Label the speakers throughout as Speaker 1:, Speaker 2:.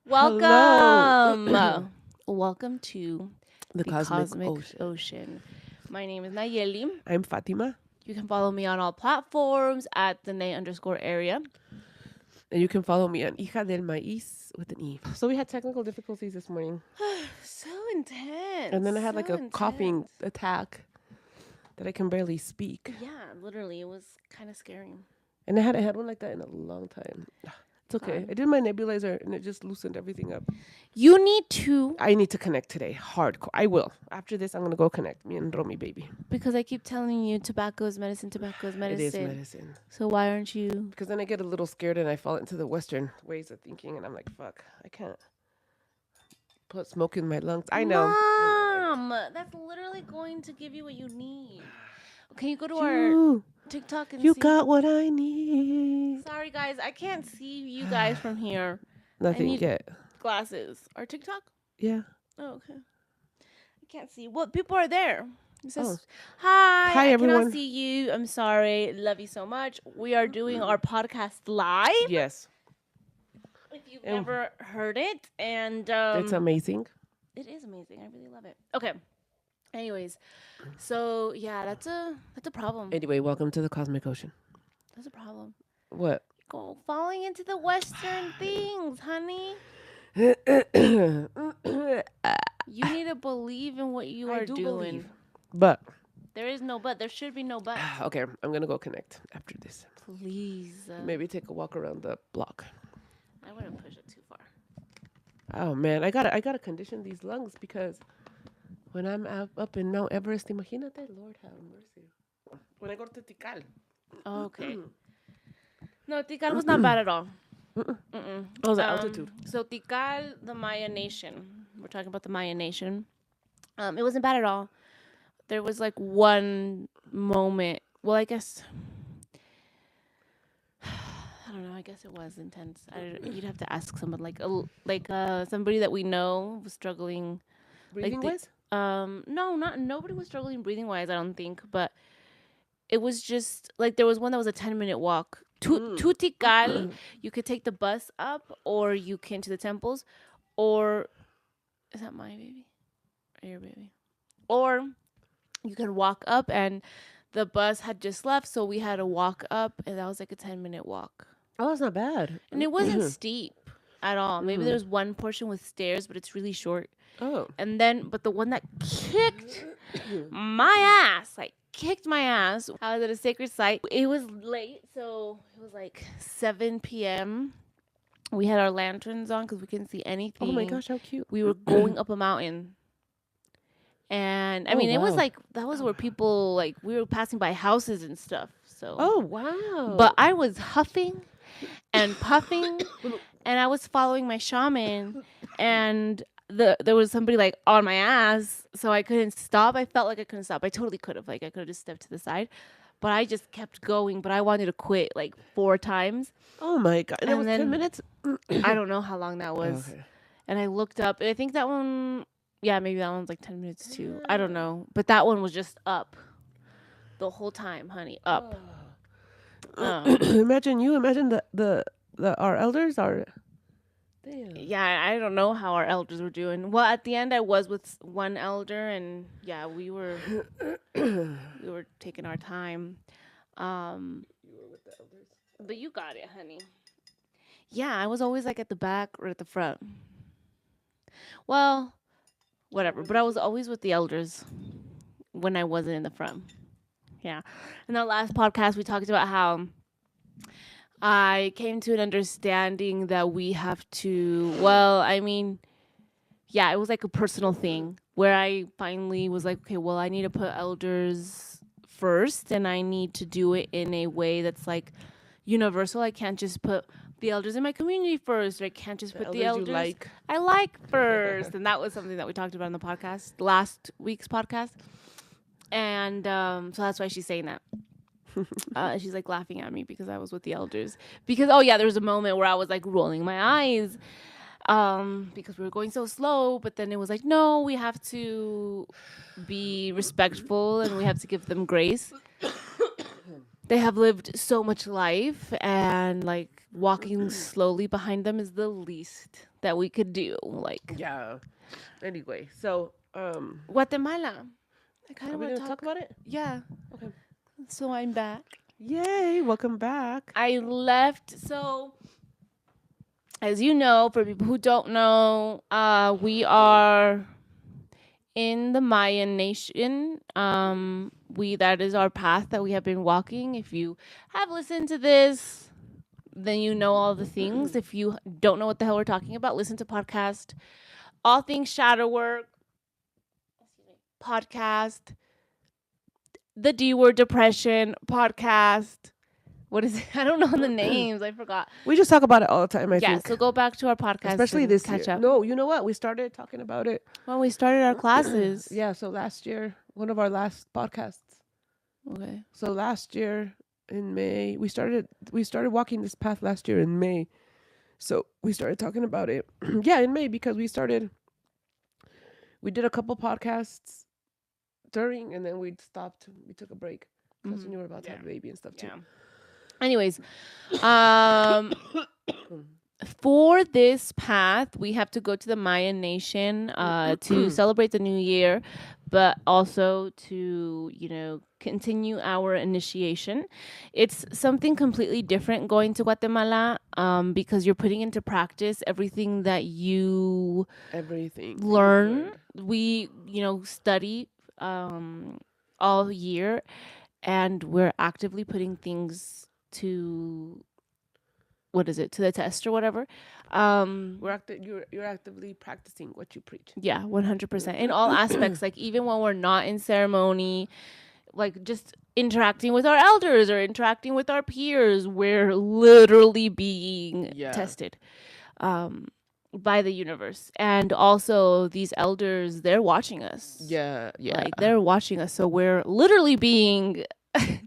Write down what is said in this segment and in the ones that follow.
Speaker 1: Hello.
Speaker 2: Welcome. Welcome to
Speaker 1: The
Speaker 2: the
Speaker 1: Cosmic,
Speaker 2: Cosmic
Speaker 1: Ocean.
Speaker 2: Ocean. My name is Nayeli.
Speaker 1: I'm Fatima.
Speaker 2: You can follow me on all platforms at the Nay_area.
Speaker 1: And you can follow me on Hija del Maíz with an E. So we had technical difficulties this morning.
Speaker 2: So intense.
Speaker 1: And then I had like a coughing attack that I can barely speak.
Speaker 2: Yeah, literally. It was kind of scary.
Speaker 1: And I hadn't had one like that in a long time. It's okay. I did my nebulizer and it just loosened everything up.
Speaker 2: You need to.
Speaker 1: I need to connect today. Hardcore. I will. After this, I'm going to go connect. Me and Romy, baby.
Speaker 2: Because I keep telling you tobacco is medicine, tobacco is medicine.
Speaker 1: It is medicine.
Speaker 2: So why aren't you?
Speaker 1: Because then I get a little scared and I fall into the Western ways of thinking. And I'm like, fuck, I can't put smoke in my lungs. I know.
Speaker 2: Mom, that's literally going to give you what you need. Can you go to our TikTok and
Speaker 1: You
Speaker 2: see?
Speaker 1: got what I need.
Speaker 2: Sorry, guys. I can't see you guys from here.
Speaker 1: Nothing
Speaker 2: need-
Speaker 1: yet.
Speaker 2: Glasses. Our TikTok?
Speaker 1: Yeah.
Speaker 2: Oh, okay. I can't see. What people are there? It says,
Speaker 1: Oh.
Speaker 2: hi.
Speaker 1: Hi,
Speaker 2: I
Speaker 1: everyone.
Speaker 2: cannot see you. I'm sorry. Love you so much. We are doing our podcast live.
Speaker 1: Yes.
Speaker 2: If you've
Speaker 1: And-
Speaker 2: never heard it. And
Speaker 1: It's amazing.
Speaker 2: it is amazing. I really love it. Okay. Anyways. So, yeah, that's a problem.
Speaker 1: Anyway, welcome to the Cosmic Ocean.
Speaker 2: That's a problem.
Speaker 1: What?
Speaker 2: Go falling into the Western things, honey. You need to believe in what you are doing.
Speaker 1: Believe. But,
Speaker 2: There is no but. There should be no but.
Speaker 1: okay, I'm going to go connect after this.
Speaker 2: Please.
Speaker 1: Maybe take a walk around the block.
Speaker 2: I wouldn't push it too far.
Speaker 1: Oh, man. I gotta condition these lungs because when I'm up in Mount Everest, imagínate, Lord have mercy. When I go to Tikal.
Speaker 2: Oh, okay. No, Tikal was not bad at all. Mm-mm.
Speaker 1: What was the altitude?
Speaker 2: So Tikal, the Mayan Nation. We're talking about the Mayan Nation. It wasn't bad at all. There was like one moment. Well, I guess I don't know. I guess it was intense. You'd have to ask someone like somebody that we know was struggling.
Speaker 1: Breathing
Speaker 2: the-
Speaker 1: wise?
Speaker 2: No, nobody was struggling breathing wise. I don't think, but it was just like there was one that was a 10-minute walk to Tikal. You could take the bus up, or you can to the temples, or is that my baby or your baby? Or you can walk up, and the bus had just left, so we had to walk up, and that was like a 10-minute walk.
Speaker 1: Oh, that's not bad.
Speaker 2: And it wasn't steep at all. Maybe there was one portion with stairs, but it's really short.
Speaker 1: Oh.
Speaker 2: And then, but the one that kicked my ass, like kicked my ass, I was at a sacred site. It was late, so it was like 7 p.m. We had our lanterns on because we couldn't see anything.
Speaker 1: Oh my gosh, how cute.
Speaker 2: We were going up a mountain. And I mean, it was
Speaker 1: wow.
Speaker 2: like, that was where people, like, we were passing by houses and stuff. So.
Speaker 1: Oh, wow.
Speaker 2: But I was huffing and puffing, and I was following my shaman, and there was somebody like on my ass, so I couldn't stop. I felt like I couldn't stop. I totally could have. Like, I could have just stepped to the side, but I just kept going. But I wanted to quit like 4 times.
Speaker 1: Oh my God. And it was 10 minutes?
Speaker 2: I don't know how long that was.
Speaker 1: Okay.
Speaker 2: And I looked up, and I think that one, yeah, maybe that one's like 10 minutes too. I don't know. But that one was just up the whole time, honey. Up.
Speaker 1: Imagine the our elders are. Damn.
Speaker 2: Yeah, I don't know how our elders were doing. Well, at the end, I was with one elder, and yeah, we were taking our time.
Speaker 1: You were with the elders.
Speaker 2: But you got it, honey. Yeah, I was always like at the back or at the front. Well, whatever. But I was always with the elders when I wasn't in the front. Yeah. In the last podcast, we talked about how I came to an understanding that we have to, well, I mean, yeah, it was like a personal thing where I finally was like, okay, well, I need to put elders first, and I need to do it in a way that's like universal. I can't just put the elders in my community first, or I can't just put the elders
Speaker 1: you like.
Speaker 2: I like first. And that was something that we talked about in the podcast, last week's podcast. And so that's why she's saying that. She's like laughing at me because I was with the elders. Because, oh yeah, there was a moment where I was like rolling my eyes because we were going so slow. But then it was like, no, we have to be respectful and we have to give them grace. They have lived so much life, and like walking slowly behind them is the least that we could do. Like
Speaker 1: Yeah. Anyway, so
Speaker 2: Guatemala. I kind
Speaker 1: are
Speaker 2: of
Speaker 1: we
Speaker 2: want
Speaker 1: gonna
Speaker 2: to
Speaker 1: talk
Speaker 2: talk.
Speaker 1: about it?
Speaker 2: Yeah.
Speaker 1: Okay.
Speaker 2: So I'm back.
Speaker 1: Yay! Welcome back.
Speaker 2: I left. So as you know, for people who don't know, we are in the Mayan Nation. We that is our path that we have been walking. If you have listened to this, then you know all the things. If you don't know what the hell we're talking about, listen to podcast. All things shadow work podcast, the D word depression podcast. What is it? I don't know the names. I forgot.
Speaker 1: We just talk about it all the time, I
Speaker 2: Yeah,
Speaker 1: think.
Speaker 2: so go back to our podcast,
Speaker 1: Especially
Speaker 2: and
Speaker 1: this
Speaker 2: catch
Speaker 1: year.
Speaker 2: up.
Speaker 1: No, you know what? We started talking about it.
Speaker 2: When we started our classes.
Speaker 1: Yeah, so last year, one of our last podcasts.
Speaker 2: Okay.
Speaker 1: So last year in May, we started walking this path last year in May. So we started talking about it. Yeah, in May, because we did a couple podcasts during, and then we stopped. We took a break because we were about to have a baby and stuff too.
Speaker 2: Yeah. Anyways, for this path, we have to go to the Mayan Nation to celebrate the new year, but also to, continue our initiation. It's something completely different going to Guatemala because you're putting into practice everything that you learn. We, study all year, and we're actively putting things to the test or whatever.
Speaker 1: You're actively practicing what you preach.
Speaker 2: Yeah, 100% in all aspects. Like even when we're not in ceremony, like just interacting with our elders or interacting with our peers, we're literally being tested by the universe. And also these elders, they're watching us.
Speaker 1: Yeah.
Speaker 2: Like they're watching us, so we're literally being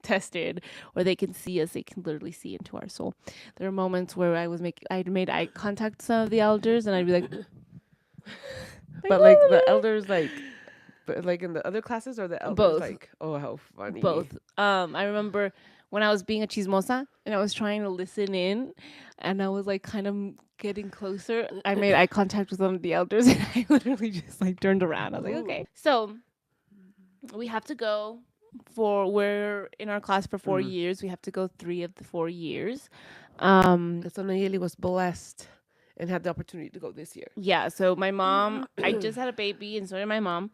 Speaker 2: tested, or they can see us. They can literally see into our soul. There are moments where I'd made eye contact with some of the elders, and I'd be like,
Speaker 1: but like the elders, like in the other classes, or the elders,
Speaker 2: both.
Speaker 1: like, oh, how funny.
Speaker 2: Both. I remember when I was being a chismosa and I was trying to listen in, and I was like kind of getting closer. I made eye contact with one of the elders, and I literally just like turned around. I was like, okay. So we have to go. We're in our class for 4 years. We have to go 3 of the 4 years.
Speaker 1: So Nayeli was blessed and had the opportunity to go this year.
Speaker 2: Yeah. So my mom, I just had a baby, and so did my mom.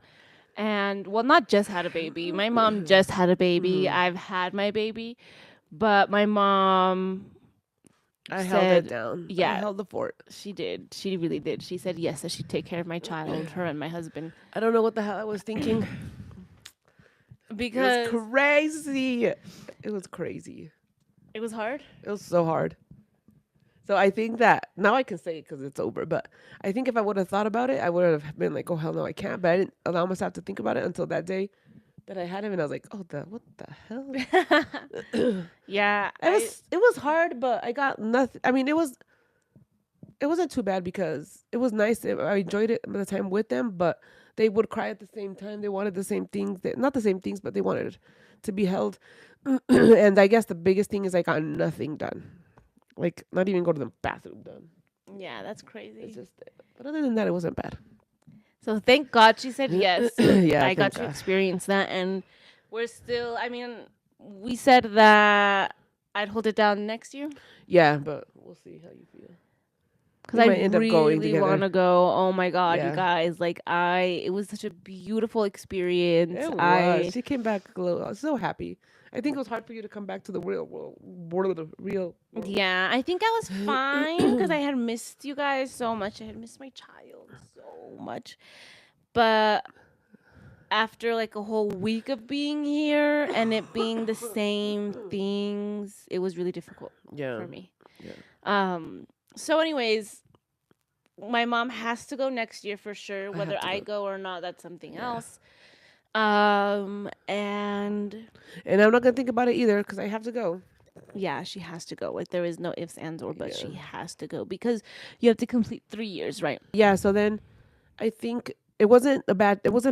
Speaker 2: And well, not just had a baby. My mom just had a baby. I've had my baby, but my mom,
Speaker 1: held it down.
Speaker 2: Yeah,
Speaker 1: I held the fort.
Speaker 2: She did. She really did. She said yes, that she'd take care of my child, her and my husband.
Speaker 1: I don't know what the hell I was thinking.
Speaker 2: Because
Speaker 1: it was crazy. It was crazy.
Speaker 2: It was hard.
Speaker 1: It was so hard. So I think that now I can say it because it's over. But I think if I would have thought about it, I would have been like, "Oh hell no, I can't." But I didn't allow myself to think about it until that day that I had him, and I was like, "Oh, what the hell?"
Speaker 2: Yeah,
Speaker 1: it was hard, but I got nothing. I mean, it wasn't too bad because it was nice. I enjoyed it the time with them, but they would cry at the same time. They wanted the same things. Not the same things, but they wanted to be held. And I guess the biggest thing is I got nothing done. Like, not even go to the bathroom done.
Speaker 2: Yeah, that's crazy.
Speaker 1: It's just, but other than that, it wasn't bad.
Speaker 2: So thank God she said yes.
Speaker 1: Yeah,
Speaker 2: I got to experience that, and we're still. I mean, we said that I'd hold it down next year.
Speaker 1: Yeah, but we'll see how you feel.
Speaker 2: Because I really want to go. Oh my God, you guys! Like it was such a beautiful experience.
Speaker 1: It was. She came back I was so happy. I think it was hard for you to come back to the real world.
Speaker 2: Yeah, I think I was fine because I had missed you guys so much. I had missed my child so much. But after like a whole week of being here and it being the same things, it was really difficult for me. Yeah. So anyways, my mom has to go next year for sure. Whether I go or not, that's something else. And
Speaker 1: I'm not gonna think about it either because I have to go.
Speaker 2: Yeah, she has to go. Like there is no ifs, ands, or buts. She has to go because you have to complete 3 years, right?
Speaker 1: Yeah. So then, I think it wasn't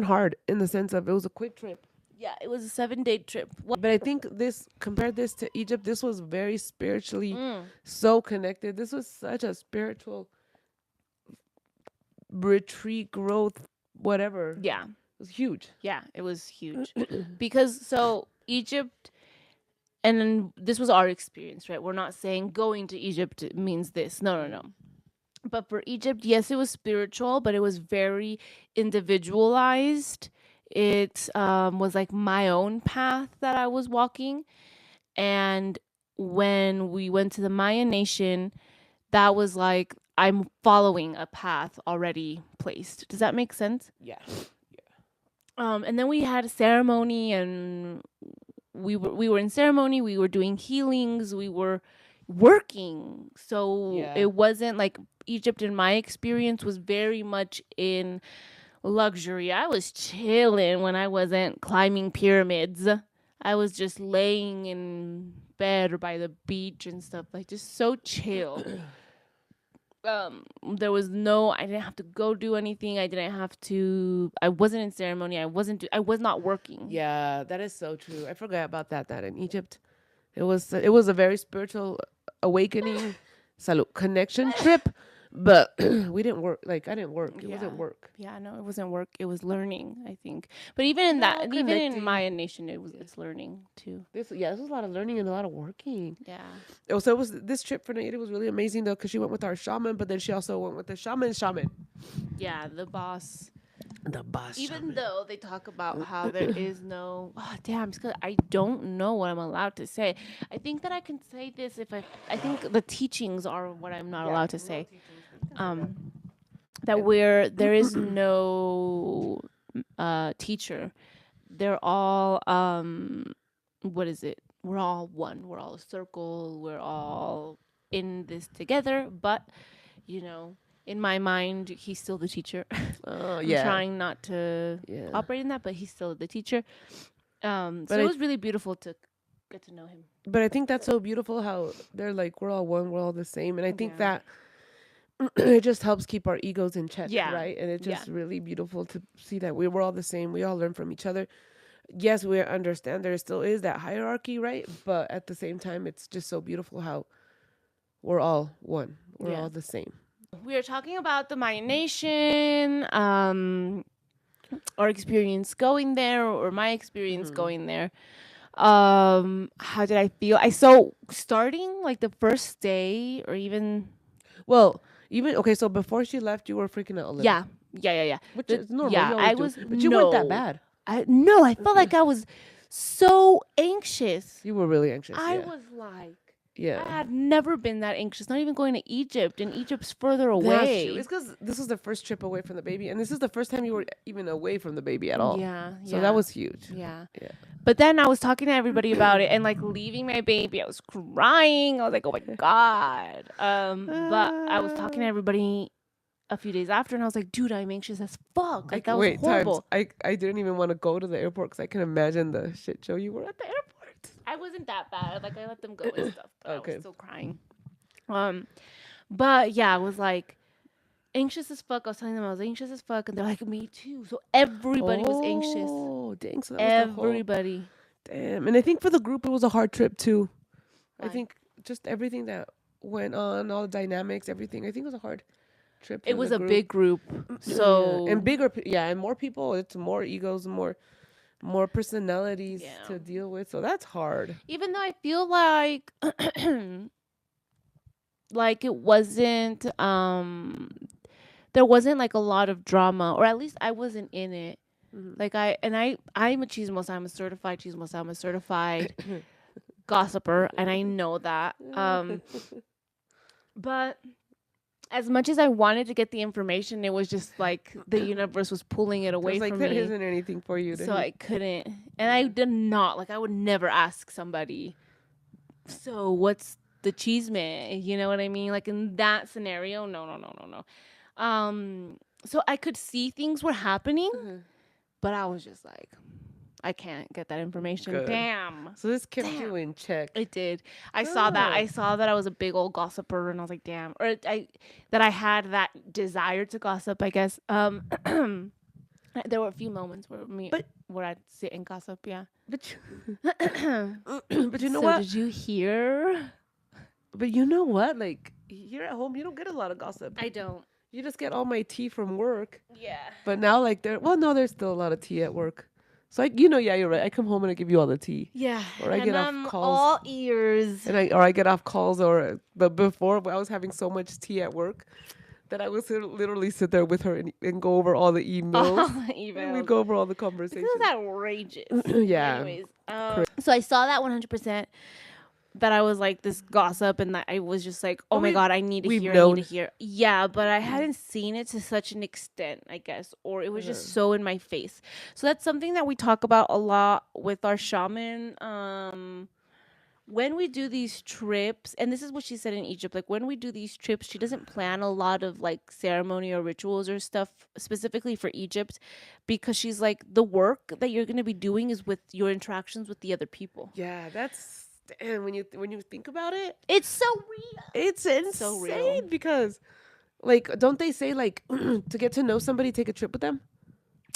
Speaker 1: hard in the sense of it was a quick trip.
Speaker 2: Yeah, it was a 7-day trip.
Speaker 1: But I think compared this to Egypt, this was very spiritually so connected. This was such a spiritual retreat, growth, whatever.
Speaker 2: Yeah.
Speaker 1: It was huge.
Speaker 2: Yeah, it was huge. Because so Egypt, and then this was our experience, right? We're not saying going to Egypt means this. No, no, no. But for Egypt, yes, it was spiritual, but it was very individualized. It was like my own path that I was walking. And when we went to the Mayan Nation, that was like I'm following a path already placed. Does that make sense?
Speaker 1: Yeah.
Speaker 2: And then we had a ceremony, and we were in ceremony. We were doing healings. We were working. So
Speaker 1: Yeah.
Speaker 2: it wasn't like Egypt. In my experience, was very much in luxury. I was chilling when I wasn't climbing pyramids. I was just laying in bed or by the beach and stuff, like just so chill. There was no, I didn't have to go do anything. I wasn't in ceremony. I was not working.
Speaker 1: Yeah, that is so true. I forgot about that in Egypt. It was a very spiritual awakening, salud, connection trip, but we didn't work. Like I didn't work. It wasn't work.
Speaker 2: Yeah, no, it wasn't work. It was learning, I think. But even in
Speaker 1: Yeah,
Speaker 2: even in
Speaker 1: connecting.
Speaker 2: Mayan Nation, it's learning too.
Speaker 1: This was a lot of learning and a lot of working.
Speaker 2: Yeah.
Speaker 1: Oh, so it was this trip for Nayeli was really amazing though, because she went with our shaman, but then she also went with the shaman.
Speaker 2: Yeah, the boss.
Speaker 1: The boss.
Speaker 2: Even
Speaker 1: shaman.
Speaker 2: though they talk about how there is no, damn, I don't know what I'm allowed to say. I think that I can say this if I think the teachings are what I'm not allowed to say. That there is no teacher. They're all what is it? We're all one. We're all a circle. We're all in this together. But in my mind, he's still the teacher. I'm trying not to operate in that, but he's still the teacher. So it was really beautiful to get to know him.
Speaker 1: But I think that's so beautiful how they're like, we're all one, we're all the same. And I think that it just helps keep our egos in check, right? And it's just really beautiful to see that we're all the same. We all learn from each other. Yes, we understand there still is that hierarchy, right? But at the same time, it's just so beautiful how we're all one. We're all the same.
Speaker 2: We are talking about the Mayan Nation, our experience going there, or my experience going there. How did I feel? Starting like the first day, or even
Speaker 1: okay. So before she left, you were freaking out a little.
Speaker 2: Yeah.
Speaker 1: Which is normal.
Speaker 2: Yeah, I was.
Speaker 1: But you weren't that bad.
Speaker 2: I felt like I was so anxious.
Speaker 1: You were really anxious.
Speaker 2: I was like.
Speaker 1: Yeah.
Speaker 2: I had never been that anxious, not even going to Egypt, and Egypt's further away.
Speaker 1: That's true. It's because this was the first trip away from the baby, and this is the first time you were even away from the baby at all.
Speaker 2: Yeah.
Speaker 1: So that was huge.
Speaker 2: Yeah. But then I was talking to everybody about it, and like leaving my baby, I was crying. I was like, oh my God. But I was talking to everybody a few days after, and I was like, dude, I'm anxious as fuck. Like, that was horrible.
Speaker 1: I didn't even want to go to the airport because I can imagine the shit show you were at the airport.
Speaker 2: I wasn't that bad. Like, I let them go and stuff, but I was still crying. But yeah, I was like anxious as fuck. I was telling them I was anxious as fuck, and they're like, me too. So everybody was anxious.
Speaker 1: Oh, dang. So that
Speaker 2: everybody.
Speaker 1: Damn. And I think for the group, it was a hard trip too.
Speaker 2: Why?
Speaker 1: I think just everything that went on, all the dynamics, everything. I think it was a hard trip.
Speaker 2: It was a big group. So
Speaker 1: and bigger, and more people. It's more egos, more personalities to deal with. So that's hard.
Speaker 2: Even though I feel like like it wasn't there wasn't like a lot of drama, or at least I wasn't in it. Like I'm a chismosa. I'm a certified chismosa. I'm a certified gossiper, and I know that. But as much as I wanted to get the information, it was just like the universe was pulling it away from me.
Speaker 1: There isn't anything for you.
Speaker 2: So I couldn't. And I did not. Like, I would never ask somebody, so what's the chisme? You know what I mean? Like, in that scenario, no. So I could see things were happening, but I was just like, I can't get that information.
Speaker 1: Good.
Speaker 2: Damn.
Speaker 1: So this kept you in check.
Speaker 2: It did. I saw that. I saw that I was a big old gossiper, and I was like, damn. Or that I had that desire to gossip, I guess. There were a few moments where I'd sit and gossip, yeah.
Speaker 1: But you know what?
Speaker 2: Did you hear?
Speaker 1: But you know what? Like, here at home, you don't get a lot of gossip.
Speaker 2: I don't.
Speaker 1: you just get all my tea from work.
Speaker 2: Yeah.
Speaker 1: But now, like, well, no, there's still a lot of tea at work. So, yeah, you're right. I come home and I give you all the tea.
Speaker 2: Yeah,
Speaker 1: Or I get
Speaker 2: and
Speaker 1: off
Speaker 2: I'm
Speaker 1: calls.
Speaker 2: all ears.
Speaker 1: I get off calls, but before I was having so much tea at work that I would literally sit there with her and go over all the
Speaker 2: All
Speaker 1: emails.
Speaker 2: the
Speaker 1: And we'd
Speaker 2: emails.
Speaker 1: go over all the
Speaker 2: This is
Speaker 1: conversations.
Speaker 2: outrageous. But
Speaker 1: Yeah.
Speaker 2: anyways, so I saw that 100%. That I was like this gossip, and that I was just like, oh
Speaker 1: But
Speaker 2: my god, I need to
Speaker 1: we've
Speaker 2: hear, I need to
Speaker 1: known.
Speaker 2: hear. Yeah, but I hadn't seen it to such an extent, I guess, or it was just so in my face. So that's something that we talk about a lot with our shaman. When we do these trips, and this is what she said in Egypt, like when we do these trips, she doesn't plan a lot of like ceremony or rituals or stuff specifically for Egypt, because she's like, the work that you're going to be doing is with your interactions with the other people.
Speaker 1: Yeah, that's and when you think about it,
Speaker 2: It's so real.
Speaker 1: it's
Speaker 2: So
Speaker 1: insane
Speaker 2: real.
Speaker 1: because like don't they say like to get to know somebody, take a trip with them?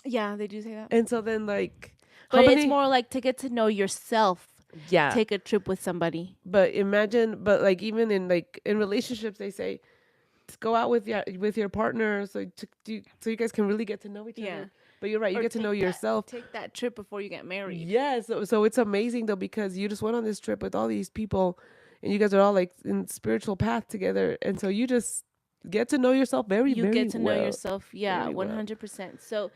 Speaker 2: Yeah, they do say that.
Speaker 1: And so then like how
Speaker 2: But it's
Speaker 1: many
Speaker 2: more like to get to know yourself.
Speaker 1: yeah,
Speaker 2: Take a trip with somebody.
Speaker 1: but imagine but like even in relationships they say to go out with your partner so you guys can really get to know each
Speaker 2: Yeah.
Speaker 1: other. But you're right, you
Speaker 2: Or
Speaker 1: get to know yourself.
Speaker 2: Take that trip before you get married.
Speaker 1: Yeah, so it's amazing though because you just went on this trip with all these people and you guys are all like in spiritual path together and so you just get to know yourself very
Speaker 2: You
Speaker 1: very
Speaker 2: get to know
Speaker 1: well.
Speaker 2: yourself. Yeah,
Speaker 1: Very well.
Speaker 2: 100%. So,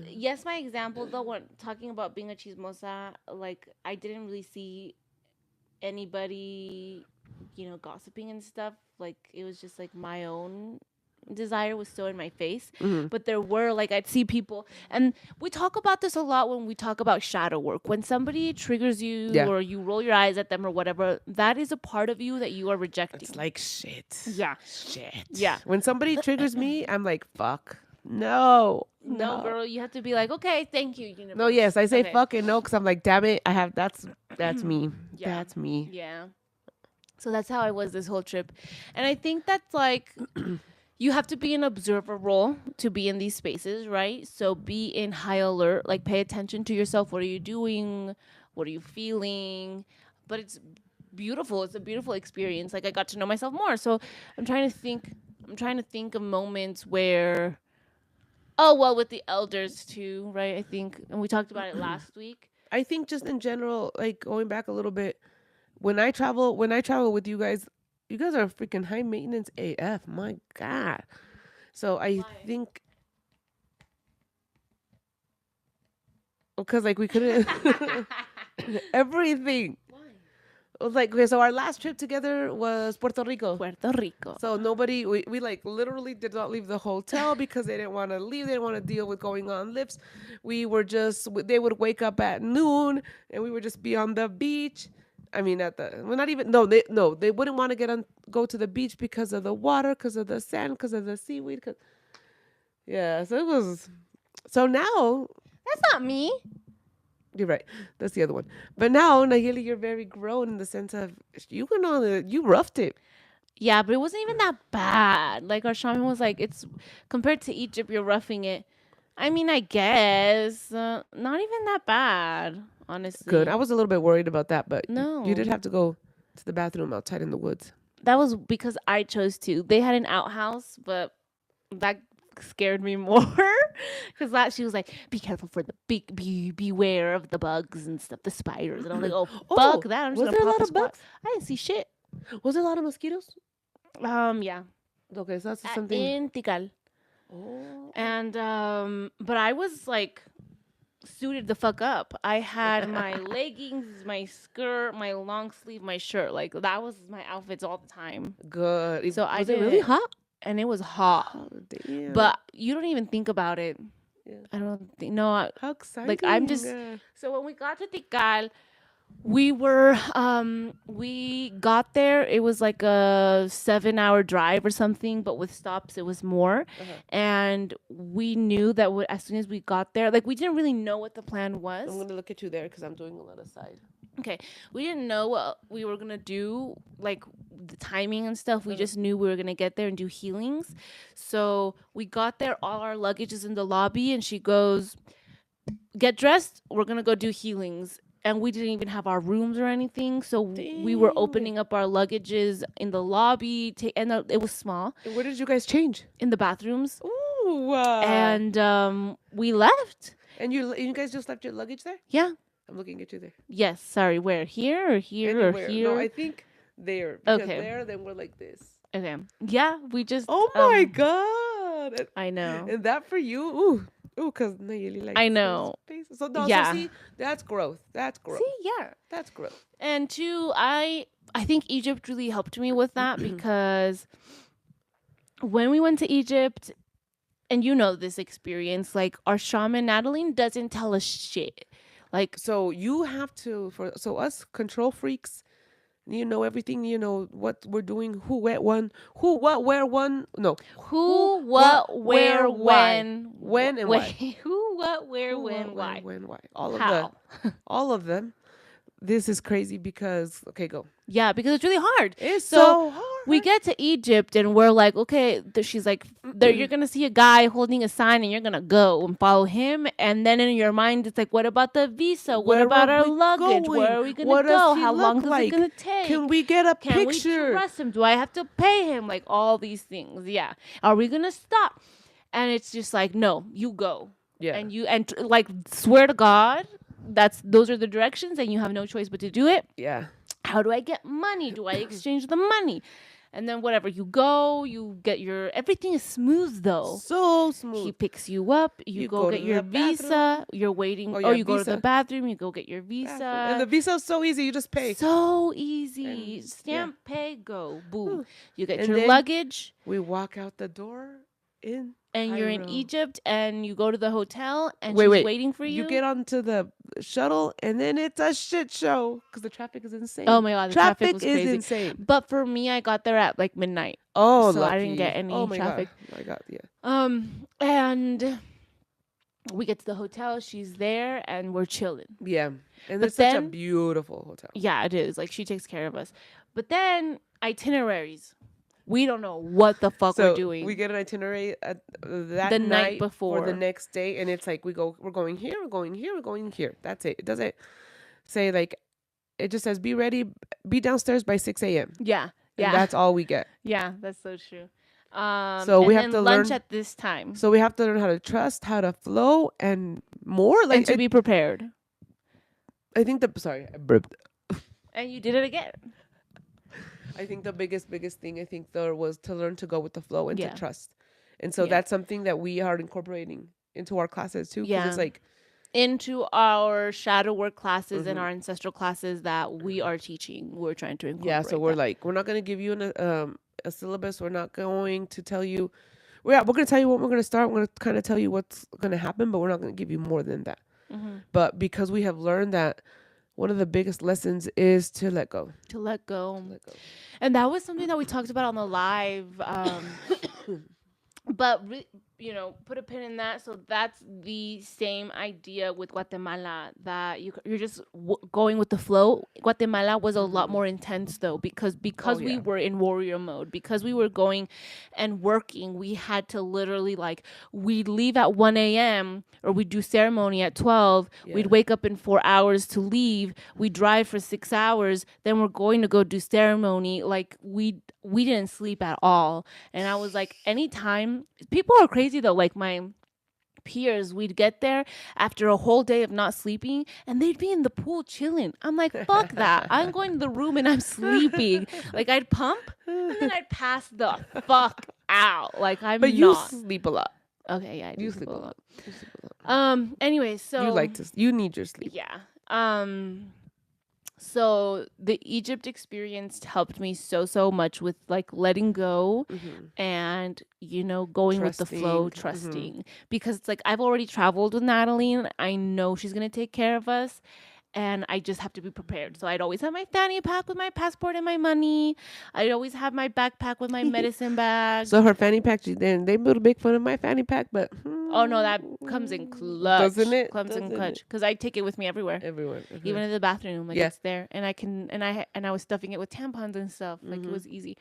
Speaker 2: yes, my example though, when talking about being a chismosa, like I didn't really see anybody, gossiping and stuff. Like it was just like my own desire was so in my face. But there were like I'd see people, and we talk about this a lot when we talk about shadow work. When somebody triggers you
Speaker 1: Yeah.
Speaker 2: or you roll your eyes at them or whatever, that is a part of you that you are rejecting.
Speaker 1: It's like shit.
Speaker 2: Yeah.
Speaker 1: Shit.
Speaker 2: Yeah.
Speaker 1: When somebody triggers me, I'm like, fuck. No.
Speaker 2: No, girl, you have to be like, okay, thank you, universe.
Speaker 1: No, yes, I say
Speaker 2: Okay.
Speaker 1: fuck and no because I'm like, damn it, that's me.
Speaker 2: Yeah.
Speaker 1: That's me.
Speaker 2: Yeah. So that's how I was this whole trip. And I think that's like you have to be an observer role to be in these spaces, right? So be in high alert, like pay attention to yourself. What are you doing? What are you feeling? But it's beautiful. It's a beautiful experience. Like I got to know myself more. So I'm trying to think of moments where oh well with the elders too, right? I think and we talked about it last week.
Speaker 1: I think just in general, like going back a little bit, when I travel with you guys are freaking high maintenance AF. My God. So I think because like we couldn't everything. It was like okay, so our last trip together was Puerto Rico.
Speaker 2: Puerto Rico.
Speaker 1: So we like literally did not leave the hotel because they didn't want to leave. They didn't want to deal with going on lifts. They would wake up at noon and we would just be on the beach. I mean, not even, they wouldn't want to go to the beach because of the water, because of the sand, because of the seaweed. Yeah, so it was, so now,
Speaker 2: That's not me.
Speaker 1: you're right. That's the other one. But now, Nayeli, you're very grown in the sense of you roughed it.
Speaker 2: Yeah, but it wasn't even that bad. Like our shaman was like, it's compared to Egypt, you're roughing it. I mean, I guess not even that bad, honestly.
Speaker 1: Good. I was a little bit worried about that, but
Speaker 2: No.
Speaker 1: you did have to go to the bathroom outside in the woods.
Speaker 2: That was because I chose to. They had an outhouse, but that scared me more because she was like, "Be careful for the beware of the bugs and stuff, the spiders." And I was like, "Oh, fuck that! I'm just
Speaker 1: was
Speaker 2: gonna
Speaker 1: there a
Speaker 2: pop
Speaker 1: lot of bugs?
Speaker 2: I didn't see shit.
Speaker 1: Was there a lot of mosquitoes?
Speaker 2: Yeah,
Speaker 1: Okay, so that's something.
Speaker 2: in Tikal.
Speaker 1: Oh.
Speaker 2: And but I was like suited the fuck up. I had my leggings, my skirt, my long sleeve, my shirt. Like that was my outfits all the time.
Speaker 1: Good.
Speaker 2: So I
Speaker 1: was
Speaker 2: did
Speaker 1: it really hot?
Speaker 2: and it was hot.
Speaker 1: Oh, damn.
Speaker 2: But you don't even think about it.
Speaker 1: Yeah.
Speaker 2: I don't think no.
Speaker 1: How exciting!
Speaker 2: Like I'm just so when we got to Tikal, we got there. It was like a 7-hour drive or something, but with stops it was more. And we knew that as soon as we got there, like we didn't really know what the plan was.
Speaker 1: I'm gonna look at you there because I'm doing a lot of side.
Speaker 2: Okay, we didn't know what we were gonna do, like the timing and stuff. We just knew we were gonna get there and do healings. So we got there, all our luggage is in the lobby, and she goes, "Get dressed. We're gonna go do healings." and we didn't even have our rooms or anything. So we were
Speaker 1: Dang.
Speaker 2: opening up our luggages in the lobby, and it was small
Speaker 1: And where did you guys change?
Speaker 2: in the bathrooms,
Speaker 1: Ooh.
Speaker 2: and we left.
Speaker 1: And you guys just left your luggage there?
Speaker 2: Yeah.
Speaker 1: I'm looking at you there.
Speaker 2: Yes. Sorry. Where? Here or here or
Speaker 1: Anywhere. No,
Speaker 2: here?
Speaker 1: I think there. Because
Speaker 2: Okay.
Speaker 1: there, then we're like this.
Speaker 2: Okay. Yeah. We just.
Speaker 1: Oh my God.
Speaker 2: I know.
Speaker 1: And that for you? Ooh. Ooh, because Nayeli likes
Speaker 2: I know.
Speaker 1: space. So, no,
Speaker 2: Yeah.
Speaker 1: so see, that's growth. That's growth.
Speaker 2: See. Yeah.
Speaker 1: That's growth.
Speaker 2: And two, I think Egypt really helped me with that because when we went to Egypt, and you know this experience, like our shaman Natalie doesn't tell us shit. Like,
Speaker 1: So you have to, so us control freaks, you know everything, you know what we're doing, who, what, where, one, no.
Speaker 2: who, what, where,
Speaker 1: why.
Speaker 2: when,
Speaker 1: And why.
Speaker 2: who, what, where,
Speaker 1: Who,
Speaker 2: when,
Speaker 1: what,
Speaker 2: why.
Speaker 1: why. All of
Speaker 2: How?
Speaker 1: all of them. This is crazy because, okay, go.
Speaker 2: Yeah, because it's really hard.
Speaker 1: It's
Speaker 2: So
Speaker 1: so hard.
Speaker 2: we get to Egypt and we're like, okay, she's like, there, you're going to see a guy holding a sign and you're going to go and follow him. And then in your mind, it's like, what about the visa? What
Speaker 1: Where
Speaker 2: about
Speaker 1: are
Speaker 2: our
Speaker 1: we
Speaker 2: luggage?
Speaker 1: going?
Speaker 2: Where are we going
Speaker 1: What
Speaker 2: to
Speaker 1: does
Speaker 2: go?
Speaker 1: he
Speaker 2: How long
Speaker 1: look
Speaker 2: is it
Speaker 1: like?
Speaker 2: going to take?
Speaker 1: Can we get a
Speaker 2: Can
Speaker 1: picture?
Speaker 2: we trust him? Do I have to pay him? Like all these things. Yeah. Are we going to stop? And it's just like, no, you go.
Speaker 1: Yeah.
Speaker 2: And like, swear to God, those are the directions and you have no choice but to do it.
Speaker 1: Yeah.
Speaker 2: How do I get money? Do I exchange the money? And then whatever, you go, you get your, everything is smooth though.
Speaker 1: So smooth.
Speaker 2: He picks you up, you go get
Speaker 1: to
Speaker 2: your
Speaker 1: the
Speaker 2: visa,
Speaker 1: bathroom.
Speaker 2: you're waiting,
Speaker 1: Oh, yeah,
Speaker 2: you go to the
Speaker 1: visa.
Speaker 2: bathroom, you go get your visa.
Speaker 1: And the visa is so easy. You just pay.
Speaker 2: So easy.
Speaker 1: And,
Speaker 2: Stamp, pay, go. Boom.
Speaker 1: Ooh.
Speaker 2: You get
Speaker 1: And
Speaker 2: your
Speaker 1: then
Speaker 2: luggage.
Speaker 1: We walk out the door in
Speaker 2: And you're in
Speaker 1: Cairo.
Speaker 2: Egypt and you go to the hotel and
Speaker 1: Wait,
Speaker 2: she's
Speaker 1: wait.
Speaker 2: waiting for you.
Speaker 1: You get onto the shuttle and then it's a shit show because the traffic is insane.
Speaker 2: Oh my God, the traffic was
Speaker 1: is
Speaker 2: crazy.
Speaker 1: insane.
Speaker 2: But for me, I got there at like midnight.
Speaker 1: Oh,
Speaker 2: so
Speaker 1: lucky.
Speaker 2: I didn't get any traffic.
Speaker 1: God. My God, yeah.
Speaker 2: And we get to the hotel, she's there, and we're chilling.
Speaker 1: Yeah. And
Speaker 2: But
Speaker 1: it's such a
Speaker 2: then-
Speaker 1: beautiful hotel.
Speaker 2: Yeah, it is. Like, she takes care of us. But then, itineraries. We don't know what the fuck
Speaker 1: So
Speaker 2: we're doing.
Speaker 1: we get an itinerary that
Speaker 2: The night
Speaker 1: night
Speaker 2: before.
Speaker 1: or the next day, and it's like we're going here, we're going here, we're going here. That's it. It doesn't say like, it just says be ready, be downstairs by 6 a.m.
Speaker 2: Yeah.
Speaker 1: And that's all we get.
Speaker 2: Yeah, that's so true.
Speaker 1: So we
Speaker 2: and
Speaker 1: have
Speaker 2: then
Speaker 1: to
Speaker 2: lunch
Speaker 1: learn-
Speaker 2: at this time.
Speaker 1: So we have to learn how to trust, how to flow, and more. Like
Speaker 2: And to be prepared.
Speaker 1: I think sorry, I burped.
Speaker 2: And you did it again.
Speaker 1: I think the biggest thing I think there was to learn to go with the flow and
Speaker 2: Yeah.
Speaker 1: to trust. And so
Speaker 2: Yeah.
Speaker 1: that's something that we are incorporating into our classes too. 'Cause
Speaker 2: Yeah.
Speaker 1: it's like,
Speaker 2: Into our shadow work classes and
Speaker 1: Mhm.
Speaker 2: our ancestral classes that we are teaching, we're trying to incorporate.
Speaker 1: yeah, so we're
Speaker 2: that.
Speaker 1: like, we're not going to give you a syllabus. We're not going to tell you, we're going to tell you what we're going to start. We're going to kind of tell you what's going to happen, but we're not going to give you more than that.
Speaker 2: Mhm.
Speaker 1: But because we have learned that one of the biggest lessons is to let go.
Speaker 2: To let go.
Speaker 1: Let go.
Speaker 2: And that was something that we talked about on the live. But, put a pin in that. So that's the same idea with Guatemala, that you're just going with the flow. Guatemala was a lot more intense, though, because
Speaker 1: Oh,
Speaker 2: we
Speaker 1: yeah.
Speaker 2: were in warrior mode, because we were going and working. We had to literally, like, we'd leave at 1 a.m. or we'd do ceremony at 12.
Speaker 1: Yeah.
Speaker 2: We'd wake up in 4 hours to leave. We'd drive for 6 hours. Then we're going to go do ceremony. Like, we didn't sleep at all. And I was like, anytime, people are crazy though. Like my peers, we'd get there after a whole day of not sleeping and they'd be in the pool chilling. I'm like, fuck that. I'm going to the room and I'm sleeping. Like, I'd pump and then I'd pass the fuck out. Like,
Speaker 1: But you
Speaker 2: not.
Speaker 1: sleep a lot.
Speaker 2: Okay, yeah, I do
Speaker 1: You
Speaker 2: sleep a lot.
Speaker 1: You sleep a lot.
Speaker 2: Anyway, so
Speaker 1: You need your sleep.
Speaker 2: yeah. So the Egypt experience helped me so much with like letting go and going with the flow, trusting, because it's like I've already traveled with Natalie and I know she's gonna take care of us. And I just have to be prepared. So I'd always have my fanny pack with my passport and my money. I'd always have my backpack with my medicine bag.
Speaker 1: So her fanny pack, they would make fun of my fanny pack, but
Speaker 2: Oh no, that comes in clutch.
Speaker 1: Doesn't it?
Speaker 2: Comes in
Speaker 1: Doesn't
Speaker 2: clutch because I take it with me everywhere.
Speaker 1: everyone.
Speaker 2: Even in the bathroom, like
Speaker 1: Yeah.
Speaker 2: it's there, and I was stuffing it with tampons and stuff. Like it was easy.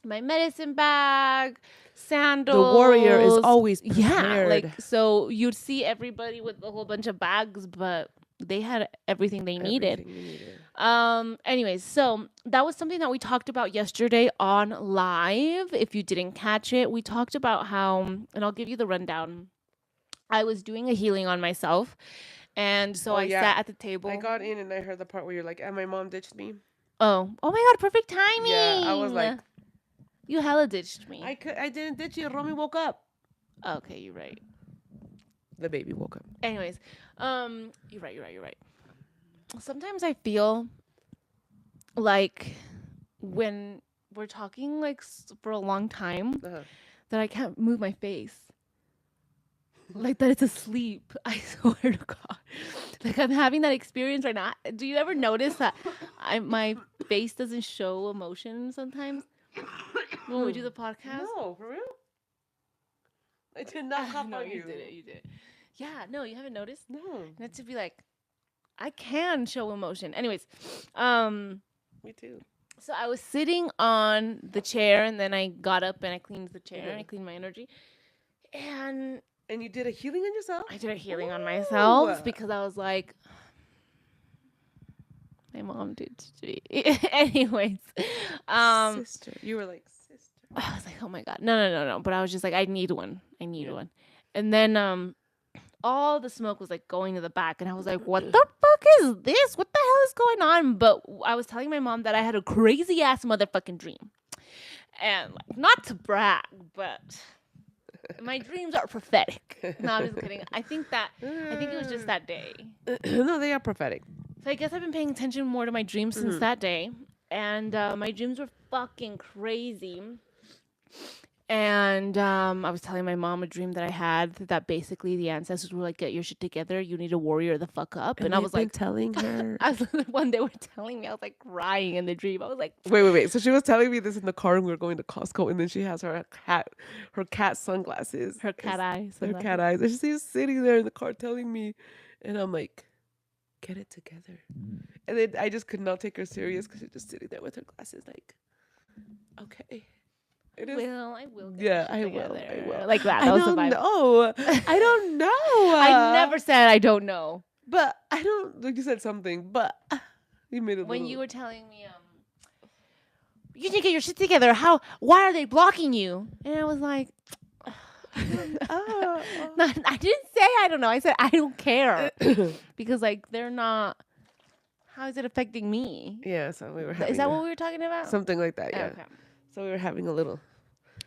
Speaker 2: My medicine bag, sandals.
Speaker 1: The warrior is always prepared.
Speaker 2: Yeah, like so you'd see everybody with a whole bunch of bags, but They had everything they needed.
Speaker 1: Everything you needed.
Speaker 2: Anyways, so that was something that we talked about yesterday on live. If you didn't catch it, we talked about how, and I'll give you the rundown. I was doing a healing on myself, and so
Speaker 1: Oh
Speaker 2: I
Speaker 1: yeah,
Speaker 2: sat at the
Speaker 1: I
Speaker 2: table.
Speaker 1: got in and I heard the part where you're like, "And my mom ditched me."
Speaker 2: Oh my God, perfect
Speaker 1: Yeah, I was
Speaker 2: timing.
Speaker 1: like,
Speaker 2: You hella ditched me.
Speaker 1: I didn't ditch you. Romy woke up.
Speaker 2: Okay, you're right.
Speaker 1: The baby woke up.
Speaker 2: Anyways, you're right. Sometimes I feel like when we're talking like for a long time
Speaker 1: Uh-huh.
Speaker 2: that I can't move my face. Like that it's asleep. I swear to God. Like I'm having that experience right now. Do you ever notice that my face doesn't show emotion sometimes when we do the podcast?
Speaker 1: No, for real. I did not cop
Speaker 2: No,
Speaker 1: on
Speaker 2: you
Speaker 1: you.
Speaker 2: did it. You did. Yeah, no, you haven't noticed.
Speaker 1: No,
Speaker 2: And to be like, I can show emotion. Anyways,
Speaker 1: me too.
Speaker 2: so I was sitting on the chair, and then I got up and I cleaned the chair and I
Speaker 1: Mhm.
Speaker 2: cleaned my energy, and
Speaker 1: And you did a healing on yourself?
Speaker 2: I did a healing on
Speaker 1: Ooh.
Speaker 2: myself because I was like, my mom did to me. Anyways,
Speaker 1: Sister. You were like, sister.
Speaker 2: I was like, oh my God, no. But I was just like, I need one.
Speaker 1: Yeah.
Speaker 2: One. And then all the smoke was like going to the back, and I was like, what the fuck is this? What the hell is going on? But I was telling my mom that I had a crazy ass motherfucking dream. And like, not to brag, but my dreams are prophetic. No, I'm just kidding. I think it was just that day.
Speaker 1: No, they are prophetic.
Speaker 2: So I guess I've been paying attention more to my dreams since that day. And my dreams were fucking crazy. And I was telling my mom a dream that I had that basically the ancestors were like, get your shit together. You need to warrior the fuck up. And I was like,
Speaker 1: telling her.
Speaker 2: when they were telling me, I was like crying in the dream. I was like,
Speaker 1: Wait. So she was telling me this in the car and we were going to Costco, and then she has her cat sunglasses.
Speaker 2: her cat eyes.
Speaker 1: Her cat eyes. And she's sitting there in the car telling me, and I'm like, get it together. And then I just could not take her serious because she's just sitting there with her glasses, like, okay. It is.
Speaker 2: I will.
Speaker 1: Yeah, I will.
Speaker 2: Like that.
Speaker 1: I
Speaker 2: That was the
Speaker 1: don't
Speaker 2: vibe.
Speaker 1: know. I don't know.
Speaker 2: I never said I don't know.
Speaker 1: But I don't. Like you said something, but you made it.
Speaker 2: When you were telling me, you need to get your shit together. Why are they blocking you? And I was like, I didn't say I don't know. I said I don't care because like they're not. How is it affecting me?
Speaker 1: Yeah. So we were. Having
Speaker 2: Is that what we were talking about?
Speaker 1: something like that? Yeah.
Speaker 2: Okay.
Speaker 1: So we were having a little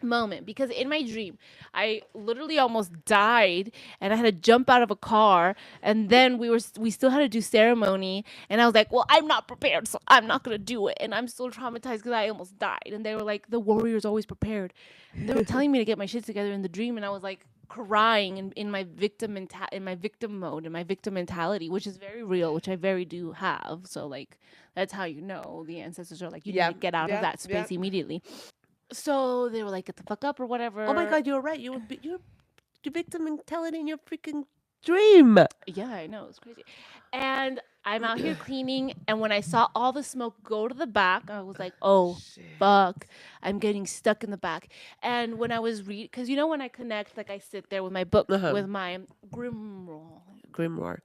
Speaker 2: moment because in my dream I literally almost died and I had to jump out of a car, and then we still had to do ceremony, and I was like, well, I'm not prepared, so I'm not gonna do it, and I'm still traumatized because I almost died. And they were like, the warrior's always prepared. They were telling me to get my shit together in the dream, and I was like crying in my victim mode, in my victim mentality, which is very real, which I very do have. So like that's how you know the ancestors are like, you need to get out of that space immediately. So they were like, get the fuck up or whatever.
Speaker 1: Oh my God, you're right. You're victim mentality in your freaking dream.
Speaker 2: Yeah, I know. It's crazy. And I'm out here cleaning, and when I saw all the smoke go to the back, I was like, oh, fuck. I'm getting stuck in the back. And when I was reading, because you know when I connect, like I sit there with my book, with my grimoire.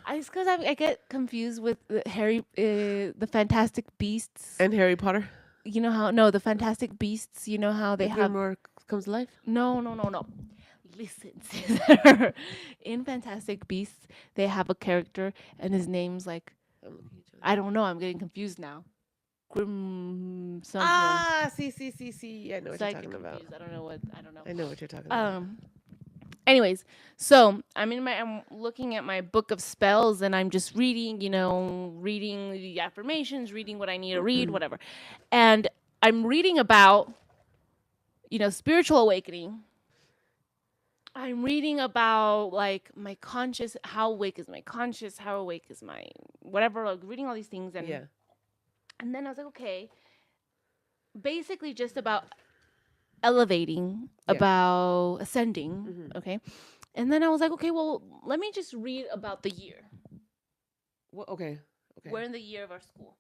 Speaker 2: It's because I get confused with the Fantastic Beasts.
Speaker 1: And Harry Potter.
Speaker 2: You know how, no, the Fantastic Beasts, you know how they have.
Speaker 1: Grimoire comes to life?
Speaker 2: No. Listen, Caesar. In Fantastic Beasts, they have a character, and his name's like, I don't know. I'm getting confused now. Grim something.
Speaker 1: See. I know what you're talking about.
Speaker 2: I don't know.
Speaker 1: I know what you're talking about.
Speaker 2: Anyways, so I'm looking at my book of spells, and I'm just reading, reading the affirmations, reading what I need to read, whatever. And I'm reading about, spiritual awakening. I'm reading about like my conscious, how awake is my conscious, how awake is my whatever, like reading all these things. And and then I was like, okay, basically just about elevating, about ascending. Okay. And then I was like, okay, well, let me just read about the year.
Speaker 1: Well, okay.
Speaker 2: We're in the year of our school.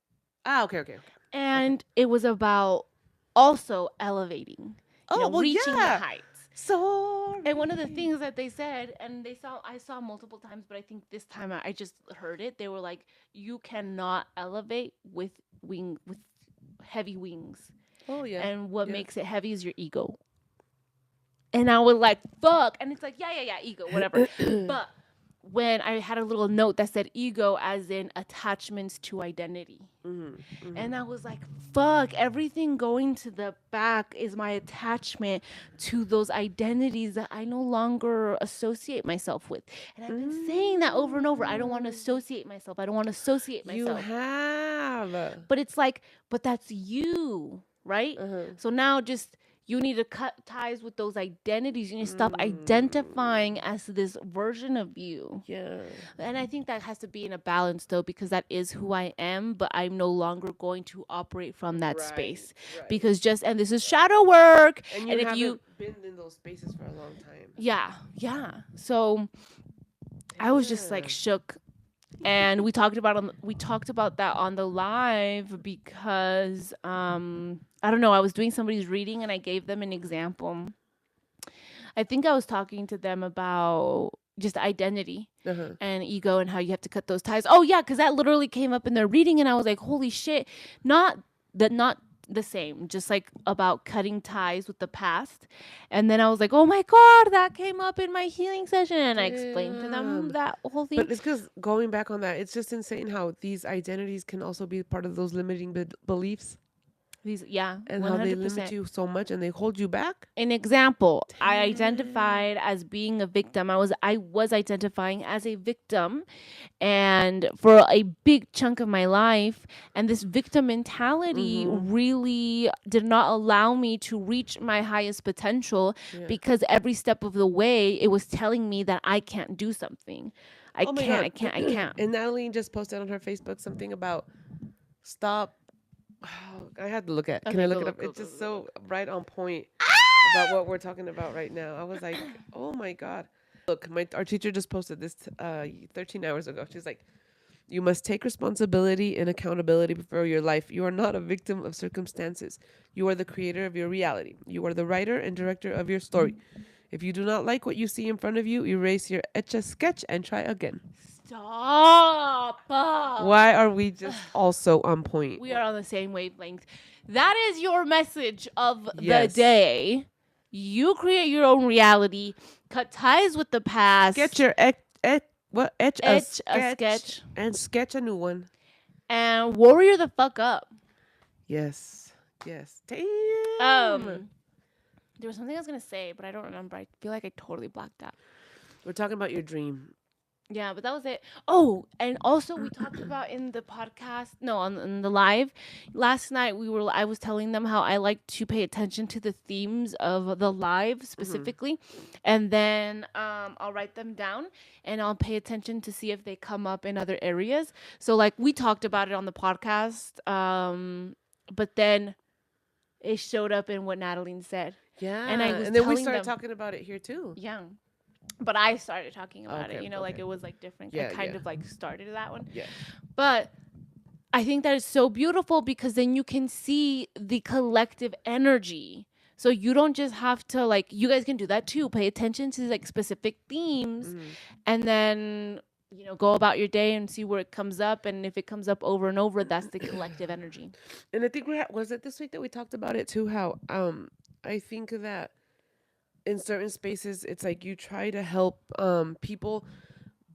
Speaker 1: Okay.
Speaker 2: And it was about also elevating, reaching the heights.
Speaker 1: Sorry.
Speaker 2: And one of the things that they said, and I saw multiple times, but I think this time I just heard it. They were like, "You cannot elevate with heavy wings,
Speaker 1: Oh yeah.
Speaker 2: and what
Speaker 1: Yeah.
Speaker 2: makes it heavy is your ego." And I was like, "Fuck!" And it's like, yeah, ego, whatever. But when I had a little note that said ego, as in attachments to identity. And I was like, fuck, everything going to the back is my attachment to those identities that I no longer associate myself with. And I've been saying that over and over. I don't want to associate myself. I don't want to associate
Speaker 1: You
Speaker 2: myself.
Speaker 1: have.
Speaker 2: But it's like, but that's you, right? So now just you need to cut ties with those identities. You need to stop identifying as this version of you.
Speaker 1: Yeah.
Speaker 2: And I think that has to be in a balance, though, because that is who I am, but I'm no longer going to operate from that space.
Speaker 1: Right.
Speaker 2: Because and this is shadow work.
Speaker 1: And
Speaker 2: if
Speaker 1: haven't
Speaker 2: you
Speaker 1: been in those spaces for a long time.
Speaker 2: Yeah. So I was just like shook. And we talked about that on the live because I don't know, I was doing somebody's reading and I gave them an example. I think I was talking to them about just identity and ego and how you have to cut those ties. Oh yeah, because that literally came up in their reading and I was like, holy shit. Not the same, just like about cutting ties with the past. And then I was like, oh my God, that came up in my healing session. And I explained to them that whole thing.
Speaker 1: But it's because going back on that, it's just insane how these identities can also be part of those limiting beliefs.
Speaker 2: And
Speaker 1: 100%. How they limit you so much and they hold you back.
Speaker 2: An example, I identified as being a victim. I was identifying as a victim, and for a big chunk of my life, and this victim mentality really did not allow me to reach my highest potential because every step of the way it was telling me that I can't do something. I can't.
Speaker 1: And Natalie just posted on her Facebook something about stop. I had to look at. Can I look it up? It's just so right on point about what we're talking about right now. I was like, oh my God. Look, our teacher just posted this 13 hours ago. She's like, you must take responsibility and accountability for your life. You are not a victim of circumstances. You are the creator of your reality. You are the writer and director of your story. If you do not like what you see in front of you, erase your etch-a-sketch and try again.
Speaker 2: Stop.
Speaker 1: Why are we just also on point?
Speaker 2: We are on the same wavelength. That is your message of the day. You create your own reality. Cut ties with the past.
Speaker 1: Get your etch a sketch and sketch a new one.
Speaker 2: And warrior the fuck up.
Speaker 1: Yes. Damn.
Speaker 2: There was something I was gonna say, but I don't remember. I feel like I totally blacked out.
Speaker 1: We're talking about your dream.
Speaker 2: Yeah, but that was it. Oh, and also we talked about in the podcast, on the live last night. I was telling them how I like to pay attention to the themes of the live specifically, and then I'll write them down and I'll pay attention to see if they come up in other areas. So like we talked about it on the podcast, but then it showed up in what Natalie said.
Speaker 1: Yeah, and then we started talking about it here too.
Speaker 2: Yeah. But I started talking about it, like it was like different. I kind of like started that one.
Speaker 1: Yeah.
Speaker 2: But I think that is so beautiful because then you can see the collective energy. So you don't just have to like, you guys can do that too. Pay attention to like specific themes and then, go about your day and see where it comes up. And if it comes up over and over, that's the collective energy.
Speaker 1: And I think was it this week that we talked about it too? How I think that in certain spaces, it's like you try to help people,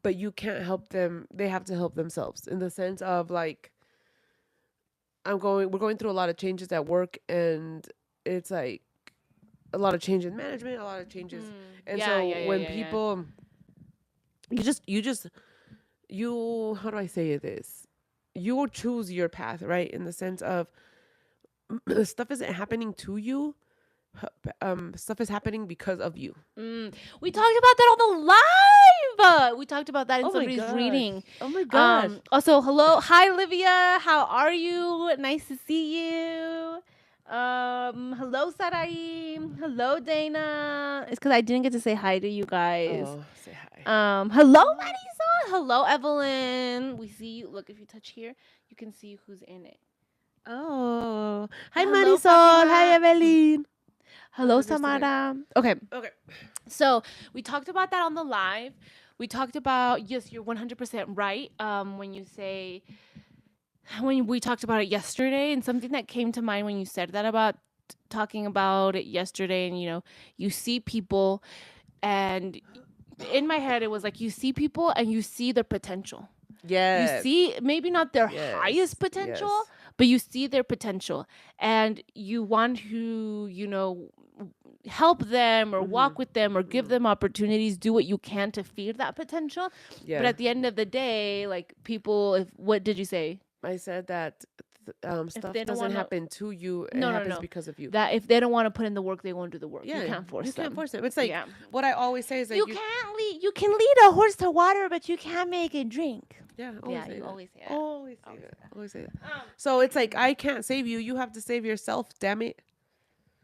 Speaker 1: but you can't help them. They have to help themselves in the sense of like, we're going through a lot of changes at work, and it's like a lot of change in management, a lot of changes. And when people, you how do I say this? You will choose your path, right? In the sense of stuff isn't happening to you. Stuff is happening because of you.
Speaker 2: We talked about that on the live. We talked about that in somebody's reading.
Speaker 1: Oh my gosh.
Speaker 2: Also, hello. Hi, Livia. How are you? Nice to see you. Hello, Sarai. Hello, Dana. It's because I didn't get to say hi to you guys.
Speaker 1: Oh, say hi.
Speaker 2: Hello, Marisol. Hello, Evelyn. We see you. Look, if you touch here, you can see who's in it.
Speaker 1: Oh. Hi,
Speaker 2: Hello,
Speaker 1: Marisol.
Speaker 2: Fatima.
Speaker 1: Hi, Evelyn.
Speaker 2: Hello,
Speaker 1: just today.
Speaker 2: Samara. Okay.
Speaker 1: Okay.
Speaker 2: So we talked about that on the live. We talked about, yes, you're 100% right. When we talked about it yesterday, and something that came to mind when you said that about talking about it yesterday, and you see people, and in my head it was like you see people and you see their potential. You
Speaker 1: Yes.
Speaker 2: see maybe not their
Speaker 1: Yes.
Speaker 2: highest potential,
Speaker 1: Yes.
Speaker 2: but you see their potential, and you want to help them or walk with them or give them opportunities, do what you can to feed that potential.
Speaker 1: Yeah.
Speaker 2: But at the end of the day, like, people, what did you say?
Speaker 1: I said that stuff
Speaker 2: they don't
Speaker 1: doesn't
Speaker 2: wanna-
Speaker 1: happen to you. It
Speaker 2: No, no,
Speaker 1: happens
Speaker 2: no.
Speaker 1: because of you.
Speaker 2: That if they don't want to put in the work, they won't do the work.
Speaker 1: Yeah,
Speaker 2: You can't force
Speaker 1: you
Speaker 2: them.
Speaker 1: can't force them. It's like
Speaker 2: Yeah.
Speaker 1: what I always say is like
Speaker 2: You can't lead. You can lead a horse to water, but you can't make it drink.
Speaker 1: Yeah,
Speaker 2: Yeah,
Speaker 1: say
Speaker 2: you
Speaker 1: that.
Speaker 2: always say that.
Speaker 1: Always say that. Always say that. So it's like I can't save you. You have to save yourself. Damn it.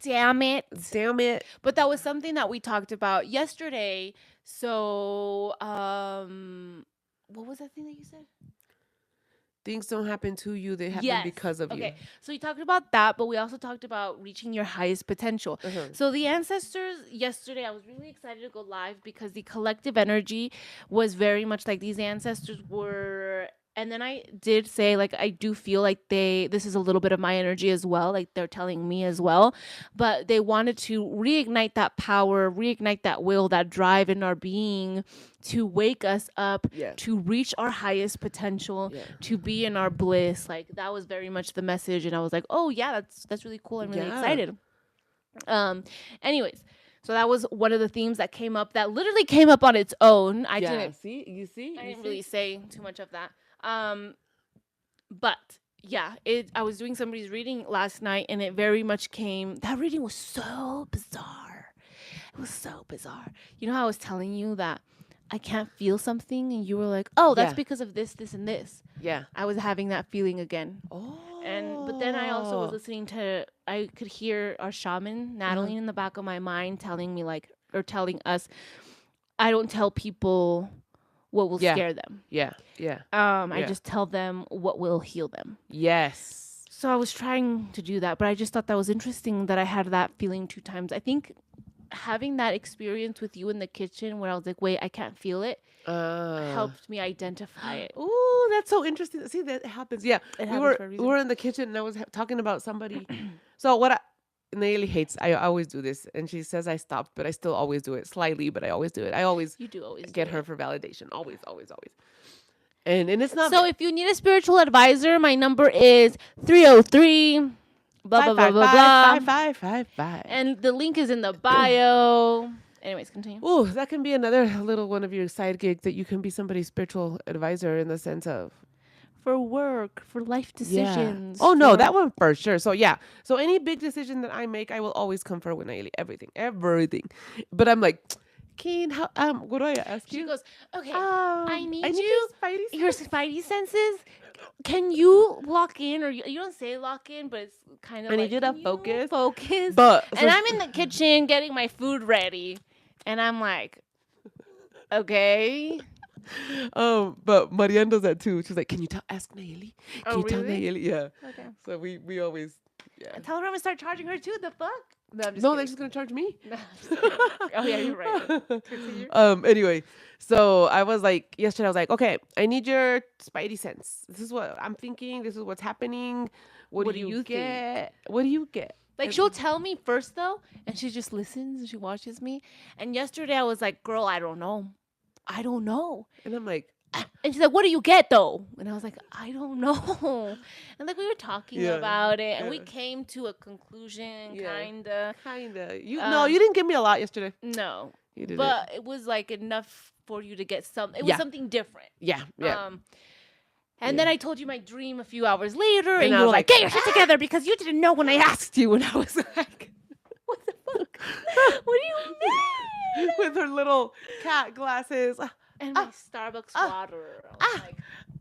Speaker 2: Damn it.
Speaker 1: Damn it.
Speaker 2: But that was something that we talked about yesterday. So, what was that thing that you said?
Speaker 1: Things don't happen to you. They happen because of you.
Speaker 2: Okay. So we talked about that, but we also talked about reaching your highest potential. So the ancestors, yesterday, I was really excited to go live because the collective energy was very much like these ancestors were. And then I did say, like, I do feel like this is a little bit of my energy as well. Like, they're telling me as well. But they wanted to reignite that power, reignite that will, that drive in our being to wake us up, to reach our highest potential, to be in our bliss. Like, that was very much the message. And I was like, oh, yeah, that's really cool. I'm really excited. Anyways. So that was one of the themes that came up, that literally came up on its own. I didn't really say too much of that. But yeah, I was doing somebody's reading last night, and it very much came. That reading was so bizarre. It was so bizarre. You know how I was telling you that I can't feel something, and you were like, "Oh, that's because of this, this, and this."
Speaker 1: Yeah.
Speaker 2: I was having that feeling again. But then I also was listening to. I could hear our shaman Natalie in the back of my mind telling me, like, or telling us, I don't tell people what will scare them.
Speaker 1: Yeah.
Speaker 2: I just tell them what will heal them.
Speaker 1: Yes.
Speaker 2: So I was trying to do that, but I just thought that was interesting that I had that feeling 2 times. I think having that experience with you in the kitchen where I was like, wait, I can't feel it, helped me identify it.
Speaker 1: Oh, that's so interesting. See, that happens. Yeah. We were in the kitchen, and I was talking about somebody. So Nayeli hates, I always do this, and she says I stopped, but I still always do it slightly, but I always do it. You do always get her for validation. Always. And it's not.
Speaker 2: So if you need a spiritual advisor, my number is 303 blah blah blah blah blah
Speaker 1: 5555.
Speaker 2: And the link is in the bio. Anyways, continue.
Speaker 1: Oh, that can be another little one of your side gigs, that you can be somebody's spiritual advisor in the sense of
Speaker 2: for work, for life decisions.
Speaker 1: Oh no, that one for sure. So yeah. So any big decision that I make, I will always confer with Nayeli. Everything. But I'm like, Keen, how what do I ask you?
Speaker 2: She goes, okay, I need
Speaker 1: your
Speaker 2: spidey senses. Can you lock in, or you don't say lock in, but it's kind of
Speaker 1: I
Speaker 2: like,
Speaker 1: need you to focus.
Speaker 2: But and I'm in the kitchen getting my food ready, and I'm like, okay.
Speaker 1: But Marianne does that too. She's like, can you ask Nayeli? Can you tell
Speaker 2: really?
Speaker 1: Nayeli? Yeah.
Speaker 2: Okay.
Speaker 1: So we always
Speaker 2: tell her I'm gonna start charging her too. The fuck?
Speaker 1: No, they're just gonna charge me.
Speaker 2: No, oh yeah, you're right.
Speaker 1: Anyway, so I was like, yesterday I was like, okay, I need your spidey sense. This is what I'm thinking. This is what's happening. What do you get? What do you get?
Speaker 2: Like, she'll tell me first though, and she just listens and she watches me. And yesterday I was like, girl, I don't know.
Speaker 1: And I'm like,
Speaker 2: and she's like, what do you get though? And I was like, I don't know. And like, we were talking about it, and we came to a conclusion, kinda.
Speaker 1: You didn't give me a lot yesterday.
Speaker 2: No,
Speaker 1: you didn't.
Speaker 2: But it was like enough for you to get something. It was something different.
Speaker 1: Yeah.
Speaker 2: And then I told you my dream a few hours later, and you were like, get your shit together, because you didn't know when I asked you. And I was like, what the fuck? What do you mean?
Speaker 1: With her little cat glasses.
Speaker 2: And my Starbucks water. I was like,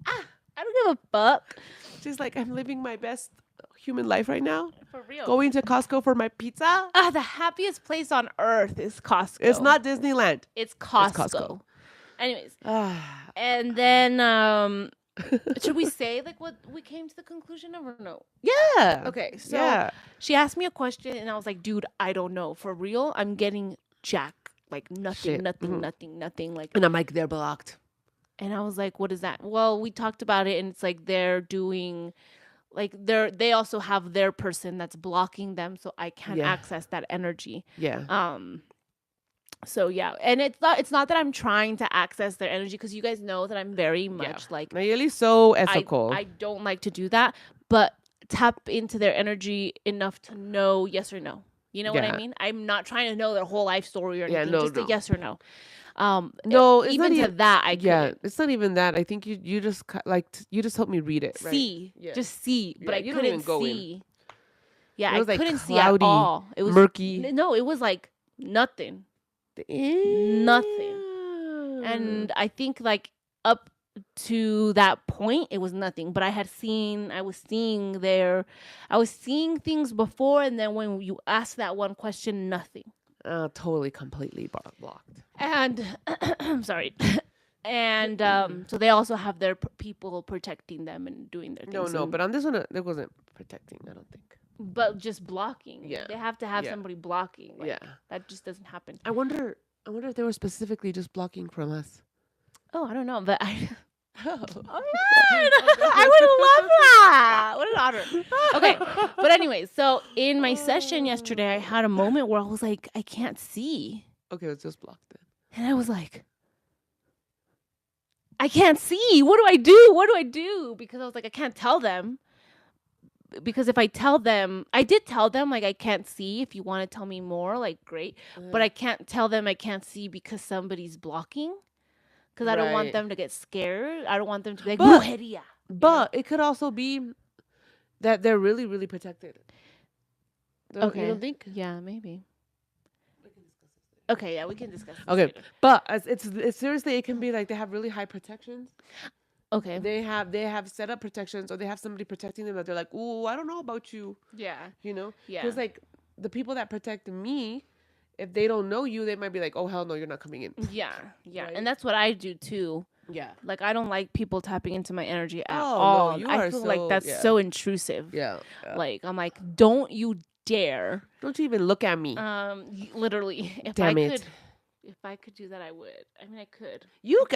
Speaker 2: I don't give a fuck.
Speaker 1: She's like, I'm living my best human life right now.
Speaker 2: For real.
Speaker 1: Going to Costco for my pizza.
Speaker 2: The happiest place on earth is Costco.
Speaker 1: It's not Disneyland.
Speaker 2: It's Costco. Anyways. And then Should we say like what we came to the conclusion of or no?
Speaker 1: Yeah.
Speaker 2: Okay, so
Speaker 1: Yeah.
Speaker 2: she asked me a question and I was like, dude, I don't know. For real, I'm getting jack. Like nothing,
Speaker 1: Shit.
Speaker 2: nothing, nothing, nothing. Like,
Speaker 1: And I'm like, they're blocked.
Speaker 2: and I was like, what is that? Well, we talked about it and it's like they're doing like they also have their person that's blocking them so I can't
Speaker 1: Yeah.
Speaker 2: access that energy.
Speaker 1: Yeah.
Speaker 2: So yeah, and it's not that I'm trying to access their energy because you guys know that I'm very much like
Speaker 1: Nayeli's so ethical.
Speaker 2: I don't like to do that, but tap into their energy enough to know yes or no. You know what I
Speaker 1: Yeah.
Speaker 2: mean? I'm not trying to know their whole life story or
Speaker 1: Yeah,
Speaker 2: anything,
Speaker 1: no,
Speaker 2: just a
Speaker 1: no.
Speaker 2: yes or no.
Speaker 1: No, it's
Speaker 2: even
Speaker 1: not
Speaker 2: to
Speaker 1: even
Speaker 2: that I
Speaker 1: Yeah,
Speaker 2: couldn't
Speaker 1: it's not even that. I think you just you just helped me read it, right?
Speaker 2: see,
Speaker 1: Yeah.
Speaker 2: just see, but
Speaker 1: Yeah,
Speaker 2: I
Speaker 1: you don't
Speaker 2: couldn't
Speaker 1: even go in.
Speaker 2: see. Yeah,
Speaker 1: It
Speaker 2: I
Speaker 1: was, like,
Speaker 2: couldn't see at
Speaker 1: cloudy,
Speaker 2: all. It was
Speaker 1: murky.
Speaker 2: No, it was like nothing. Nothing. And I think like up to that point it was nothing, but I was seeing things before, and then when you asked that one question, nothing.
Speaker 1: Totally, completely blocked.
Speaker 2: And I'm sorry. And so they also have their people protecting them and doing their things.
Speaker 1: No, but on this one, there wasn't protecting, I don't think.
Speaker 2: But just blocking.
Speaker 1: Yeah.
Speaker 2: They have to have
Speaker 1: Yeah.
Speaker 2: somebody blocking. Like,
Speaker 1: Yeah.
Speaker 2: that just doesn't happen.
Speaker 1: I wonder if they were specifically just blocking from us.
Speaker 2: Oh, I don't know, but I
Speaker 1: Oh,
Speaker 2: I would love that. What an honor. Okay. But anyway, so in my session yesterday, I had a moment where I was like, I can't see.
Speaker 1: Okay, it's just blocked then.
Speaker 2: And I was like, I can't see. What do I do? What do I do? Because I was like, I can't tell them. Because if I tell them, I did tell them, like, I can't see. If you want to tell me more, like, great. But I can't tell them I can't see because somebody's blocking. Because I don't want
Speaker 1: Right.
Speaker 2: them to get scared. I don't want them to be like,
Speaker 1: But-
Speaker 2: brujeria.
Speaker 1: But it could also be that they're really, really protected.
Speaker 2: Okay.
Speaker 1: You don't think?
Speaker 2: Yeah, maybe. Okay, yeah, we can discuss this
Speaker 1: Okay.
Speaker 2: later.
Speaker 1: But it's seriously, it can be like they have really high protections.
Speaker 2: Okay.
Speaker 1: They have set up protections, or they have somebody protecting them that they're like, ooh, I don't know about you.
Speaker 2: Yeah.
Speaker 1: You know?
Speaker 2: Yeah.
Speaker 1: Because like the people that protect me, if they don't know you, they might be like, oh hell no, you're not coming in.
Speaker 2: Yeah. Yeah.
Speaker 1: Right?
Speaker 2: And that's what I do too.
Speaker 1: Yeah.
Speaker 2: Like, I don't like people tapping into my energy at
Speaker 1: Oh, no,
Speaker 2: all.
Speaker 1: you
Speaker 2: I
Speaker 1: are
Speaker 2: feel like that's
Speaker 1: yeah.
Speaker 2: so intrusive.
Speaker 1: Yeah.
Speaker 2: Like, I'm like, don't you dare.
Speaker 1: Don't you even look at me.
Speaker 2: Literally.
Speaker 1: Damn it.
Speaker 2: If I could do that, I would. I mean, I could.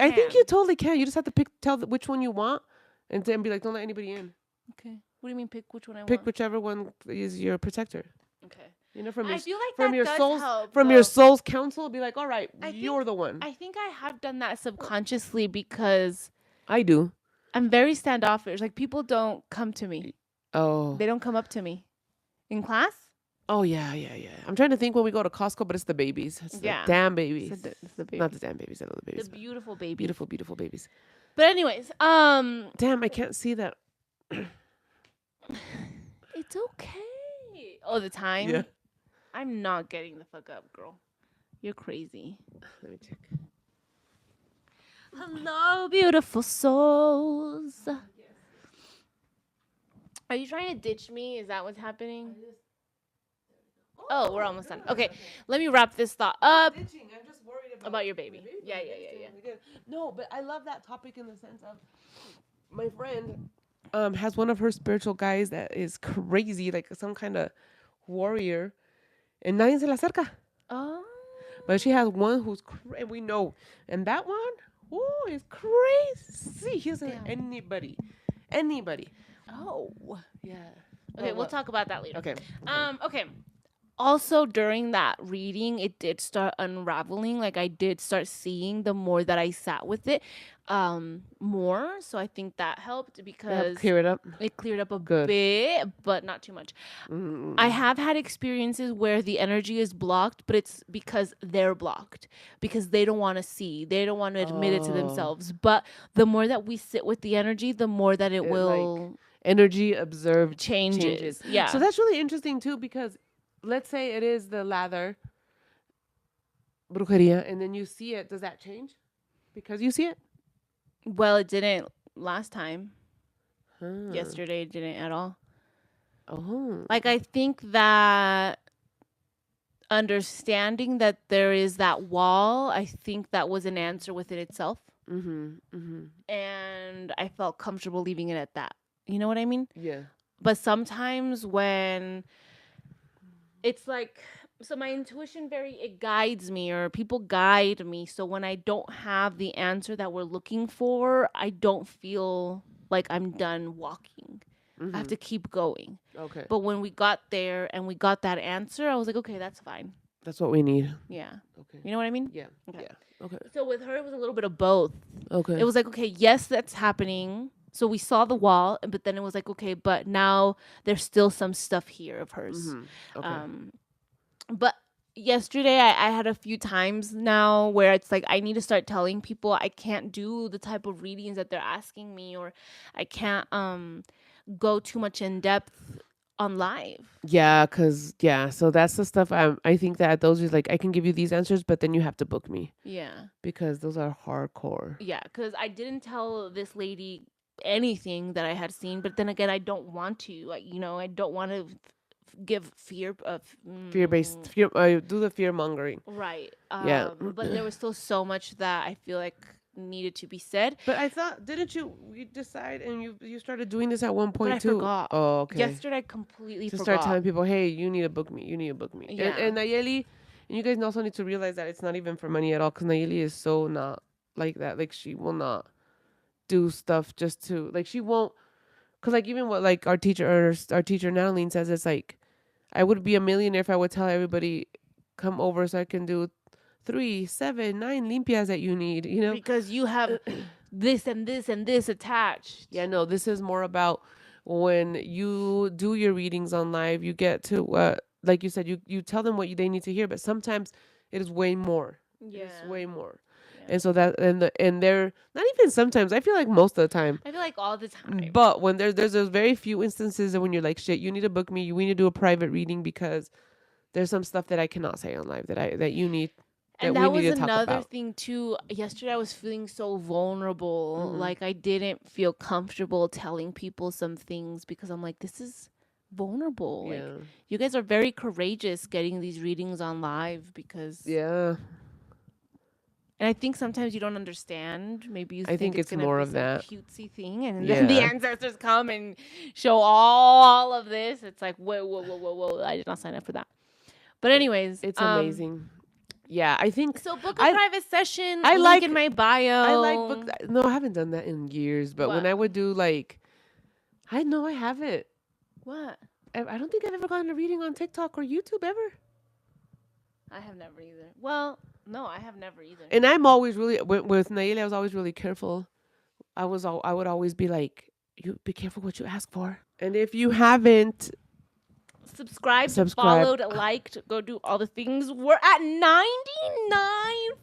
Speaker 1: I think
Speaker 2: can.
Speaker 1: you totally can. You just have to tell which one you want, and then be like, don't let anybody in.
Speaker 2: Okay. What do you mean pick which one I
Speaker 1: Pick
Speaker 2: want?
Speaker 1: whichever one is your protector.
Speaker 2: Okay.
Speaker 1: You know, from
Speaker 2: I
Speaker 1: your
Speaker 2: feel like
Speaker 1: from
Speaker 2: that
Speaker 1: your
Speaker 2: does
Speaker 1: soul's
Speaker 2: help,
Speaker 1: from
Speaker 2: though.
Speaker 1: your soul's counsel, be like, all right,
Speaker 2: I
Speaker 1: you're the one.
Speaker 2: I think I have done that subconsciously because
Speaker 1: I do.
Speaker 2: I'm very standoffish. Like, people don't come to me.
Speaker 1: Oh.
Speaker 2: They don't come up to me. In class?
Speaker 1: Oh yeah. I'm trying to think when we go to Costco, but it's the babies. It's the damn babies.
Speaker 2: It's the baby.
Speaker 1: Not the damn babies. I love the babies.
Speaker 2: The beautiful baby.
Speaker 1: Beautiful, beautiful babies.
Speaker 2: But anyways,
Speaker 1: Damn, I can't see that.
Speaker 2: it's okay. Oh, the time?
Speaker 1: Yeah.
Speaker 2: I'm not getting the fuck up, girl. You're crazy.
Speaker 1: Let me check.
Speaker 2: Hello, beautiful souls. Are you trying to ditch me? Is that what's happening? Oh, we're almost done. Okay, let me wrap this thought up.
Speaker 1: I'm just worried
Speaker 2: About your baby. Yeah.
Speaker 1: No, but I love that topic in the sense of my friend has one of her spiritual guys that is crazy, like some kind of warrior, and nadie se la acerca.
Speaker 2: Oh.
Speaker 1: But she has one who's we know, and that one, ooh, is crazy. He doesn't
Speaker 2: Damn.
Speaker 1: anybody.
Speaker 2: Oh.
Speaker 1: Yeah.
Speaker 2: Okay, we'll talk about that later.
Speaker 1: Okay.
Speaker 2: Okay. Also, during that reading, it did start unraveling. Like, I did start seeing the more that I sat with it, more. So I think that helped because
Speaker 1: Clear it up.
Speaker 2: it cleared up a
Speaker 1: Good.
Speaker 2: bit, but not too much. I have had experiences where the energy is blocked, but it's because they're blocked, because they don't want to see, they don't want to admit it to themselves. But the more that we sit with the energy, the more that it will
Speaker 1: energy observed
Speaker 2: changes. Yeah.
Speaker 1: So that's really interesting too, because let's say it is the lather brujeria, and then you see it. Does that change because you see it?
Speaker 2: Well, it didn't last time.
Speaker 1: Huh.
Speaker 2: Yesterday, it didn't at all.
Speaker 1: Oh.
Speaker 2: Like, I think that understanding that there is that wall, I think that was an answer within itself. and I felt comfortable leaving it at that. You know what I mean?
Speaker 1: Yeah.
Speaker 2: But sometimes when it's like, so my intuition it guides me, or people guide me. So when I don't have the answer that we're looking for, I don't feel like I'm done walking. I have to keep going.
Speaker 1: Okay.
Speaker 2: But when we got there and we got that answer, I was like, okay, that's fine.
Speaker 1: That's what we need.
Speaker 2: Yeah.
Speaker 1: Okay.
Speaker 2: You know what I mean?
Speaker 1: Yeah.
Speaker 2: Okay.
Speaker 1: Yeah. Okay.
Speaker 2: So with her, it was a little bit of both.
Speaker 1: Okay.
Speaker 2: It was like, okay, yes, that's happening. So we saw the wall, but then it was like, okay, but now there's still some stuff here of hers.
Speaker 1: Okay.
Speaker 2: But yesterday, I had a few times now where it's like I need to start telling people I can't do the type of readings that they're asking me, or I can't go too much in depth on live.
Speaker 1: Yeah, so that's the stuff I think that those is like I can give you these answers, but then you have to book me
Speaker 2: Yeah.
Speaker 1: because those are hardcore.
Speaker 2: Yeah, because I didn't tell this lady anything that I had seen, but then again, I don't want to. I don't want to give fear of
Speaker 1: Fear-based do the fear mongering.
Speaker 2: right.
Speaker 1: Yeah.
Speaker 2: But there was still so much that I feel like needed to be said.
Speaker 1: But I thought, didn't you decide and you started doing this at one point
Speaker 2: But I
Speaker 1: too?
Speaker 2: forgot.
Speaker 1: Oh, okay.
Speaker 2: Yesterday, I completely
Speaker 1: To
Speaker 2: forgot.
Speaker 1: start telling people, hey, you need to book me. You need to book me.
Speaker 2: Yeah.
Speaker 1: And Nayeli, and you guys also need to realize that it's not even for money at all, because Nayeli is so not like that. Like, she will not do stuff just to, like, she won't, because like even what like our teacher Natalie says, it's like, I would be a millionaire if I would tell everybody, come over so I can do 3, 7, 9 limpias that you need,
Speaker 2: because you have this and this and this attached.
Speaker 1: Yeah, no, this is more about when you do your readings on live, you get to, like you said, you tell them what they need to hear, but sometimes it is way more.
Speaker 2: Yeah.
Speaker 1: It's way more.
Speaker 2: Yeah.
Speaker 1: And so that, and they're not even sometimes, I feel like most of the time.
Speaker 2: I feel like all the time.
Speaker 1: But when there's those very few instances of when you're like, shit, you need to book me, we need to do a private reading because there's some stuff that I cannot say on live that you need.
Speaker 2: And that was another thing too. Yesterday I was feeling so vulnerable. Like I didn't feel comfortable telling people some things because I'm like, this is vulnerable.
Speaker 1: Yeah.
Speaker 2: Like you guys are very courageous getting these readings on live because
Speaker 1: yeah.
Speaker 2: And I think sometimes you don't understand. Maybe you
Speaker 1: think it's
Speaker 2: gonna
Speaker 1: more
Speaker 2: be
Speaker 1: of
Speaker 2: some
Speaker 1: that
Speaker 2: cutesy thing, and then the ancestors come and show all of this. It's like whoa! I did not sign up for that. But anyways,
Speaker 1: it's amazing. Yeah, I think
Speaker 2: so. Book a private session.
Speaker 1: I
Speaker 2: link in my bio.
Speaker 1: I like book. No, I haven't done that in years. But when I would do like, I know I haven't.
Speaker 2: What?
Speaker 1: I don't think I've ever gotten a reading on TikTok or YouTube ever.
Speaker 2: I have never either. Well, no, I have never either.
Speaker 1: And I'm always really with Nayeli. I was always really careful. I would always be like, you be careful what you ask for. And if you haven't
Speaker 2: subscribed, followed, liked, go do all the things. We're at 99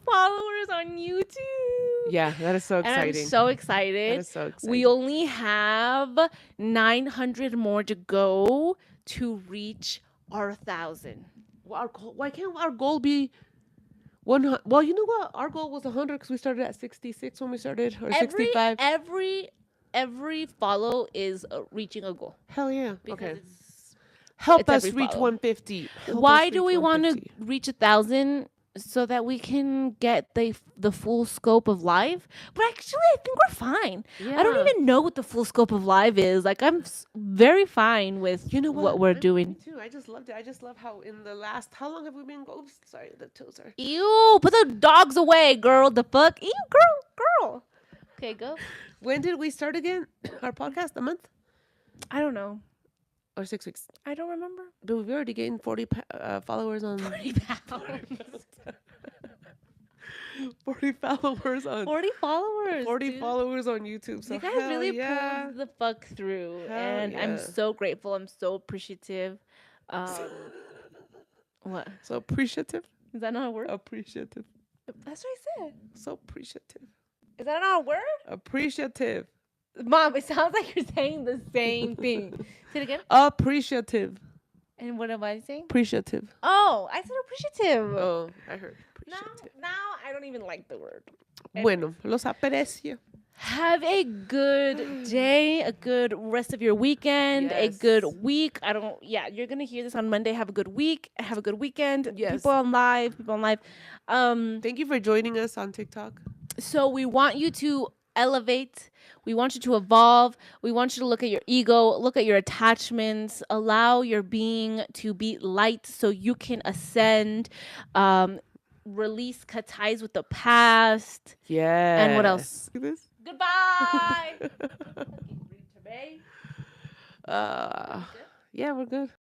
Speaker 2: followers on YouTube.
Speaker 1: Yeah, that is so exciting.
Speaker 2: And I'm so excited.
Speaker 1: That is so exciting.
Speaker 2: We only have 900 more to go to reach our 1,000.
Speaker 1: Well, why can't our goal be 100? Well, you know what? Our goal was 100 because we started at 66 when we started, or 65.
Speaker 2: Every follow is reaching a goal.
Speaker 1: Hell yeah.
Speaker 2: Because
Speaker 1: help us reach 150.
Speaker 2: Why do we want to reach 1,000? So that we can get the full scope of live. But actually, I think we're fine. Yeah. I don't even know what the full scope of live is. Like, I'm very fine with what we're doing.
Speaker 1: Me too. I just loved it. I just love how in the last, how long have we been going? Sorry, the toes are.
Speaker 2: Ew, put the dogs away, girl. The fuck? Ew, girl. Okay, go.
Speaker 1: When did we start again? Our podcast? A month?
Speaker 2: I don't know.
Speaker 1: Or 6 weeks?
Speaker 2: I don't remember.
Speaker 1: But we've already gained 40 followers on...
Speaker 2: 40 followers.
Speaker 1: 40 followers on...
Speaker 2: 40 followers,
Speaker 1: 40
Speaker 2: dude.
Speaker 1: followers on YouTube. So
Speaker 2: you guys really pulled the fuck through. And I'm so grateful. I'm so appreciative. What?
Speaker 1: So appreciative?
Speaker 2: Is that not a word?
Speaker 1: Appreciative.
Speaker 2: That's what I said.
Speaker 1: So appreciative.
Speaker 2: Is that not a word?
Speaker 1: Appreciative.
Speaker 2: Mom, it sounds like you're saying the same thing. Say it again.
Speaker 1: Appreciative.
Speaker 2: And what am I saying?
Speaker 1: Appreciative.
Speaker 2: Oh, I said appreciative.
Speaker 1: Oh, I heard appreciative.
Speaker 2: Now I don't even like the word.
Speaker 1: Bueno, los aprecio.
Speaker 2: Have a good day, a good rest of your weekend, a good week. You're going to hear this on Monday. Have a good week. Have a good weekend.
Speaker 1: Yes.
Speaker 2: People on live.
Speaker 1: Thank you for joining us on TikTok.
Speaker 2: So we want you to elevate. We want you to evolve. We want you to look at your ego, look at your attachments, allow your being to be light so you can ascend, um, release, cut ties with the past. And what else?
Speaker 1: Yes. Look at
Speaker 2: Goodbye.
Speaker 1: this. uh, yeah, we're good.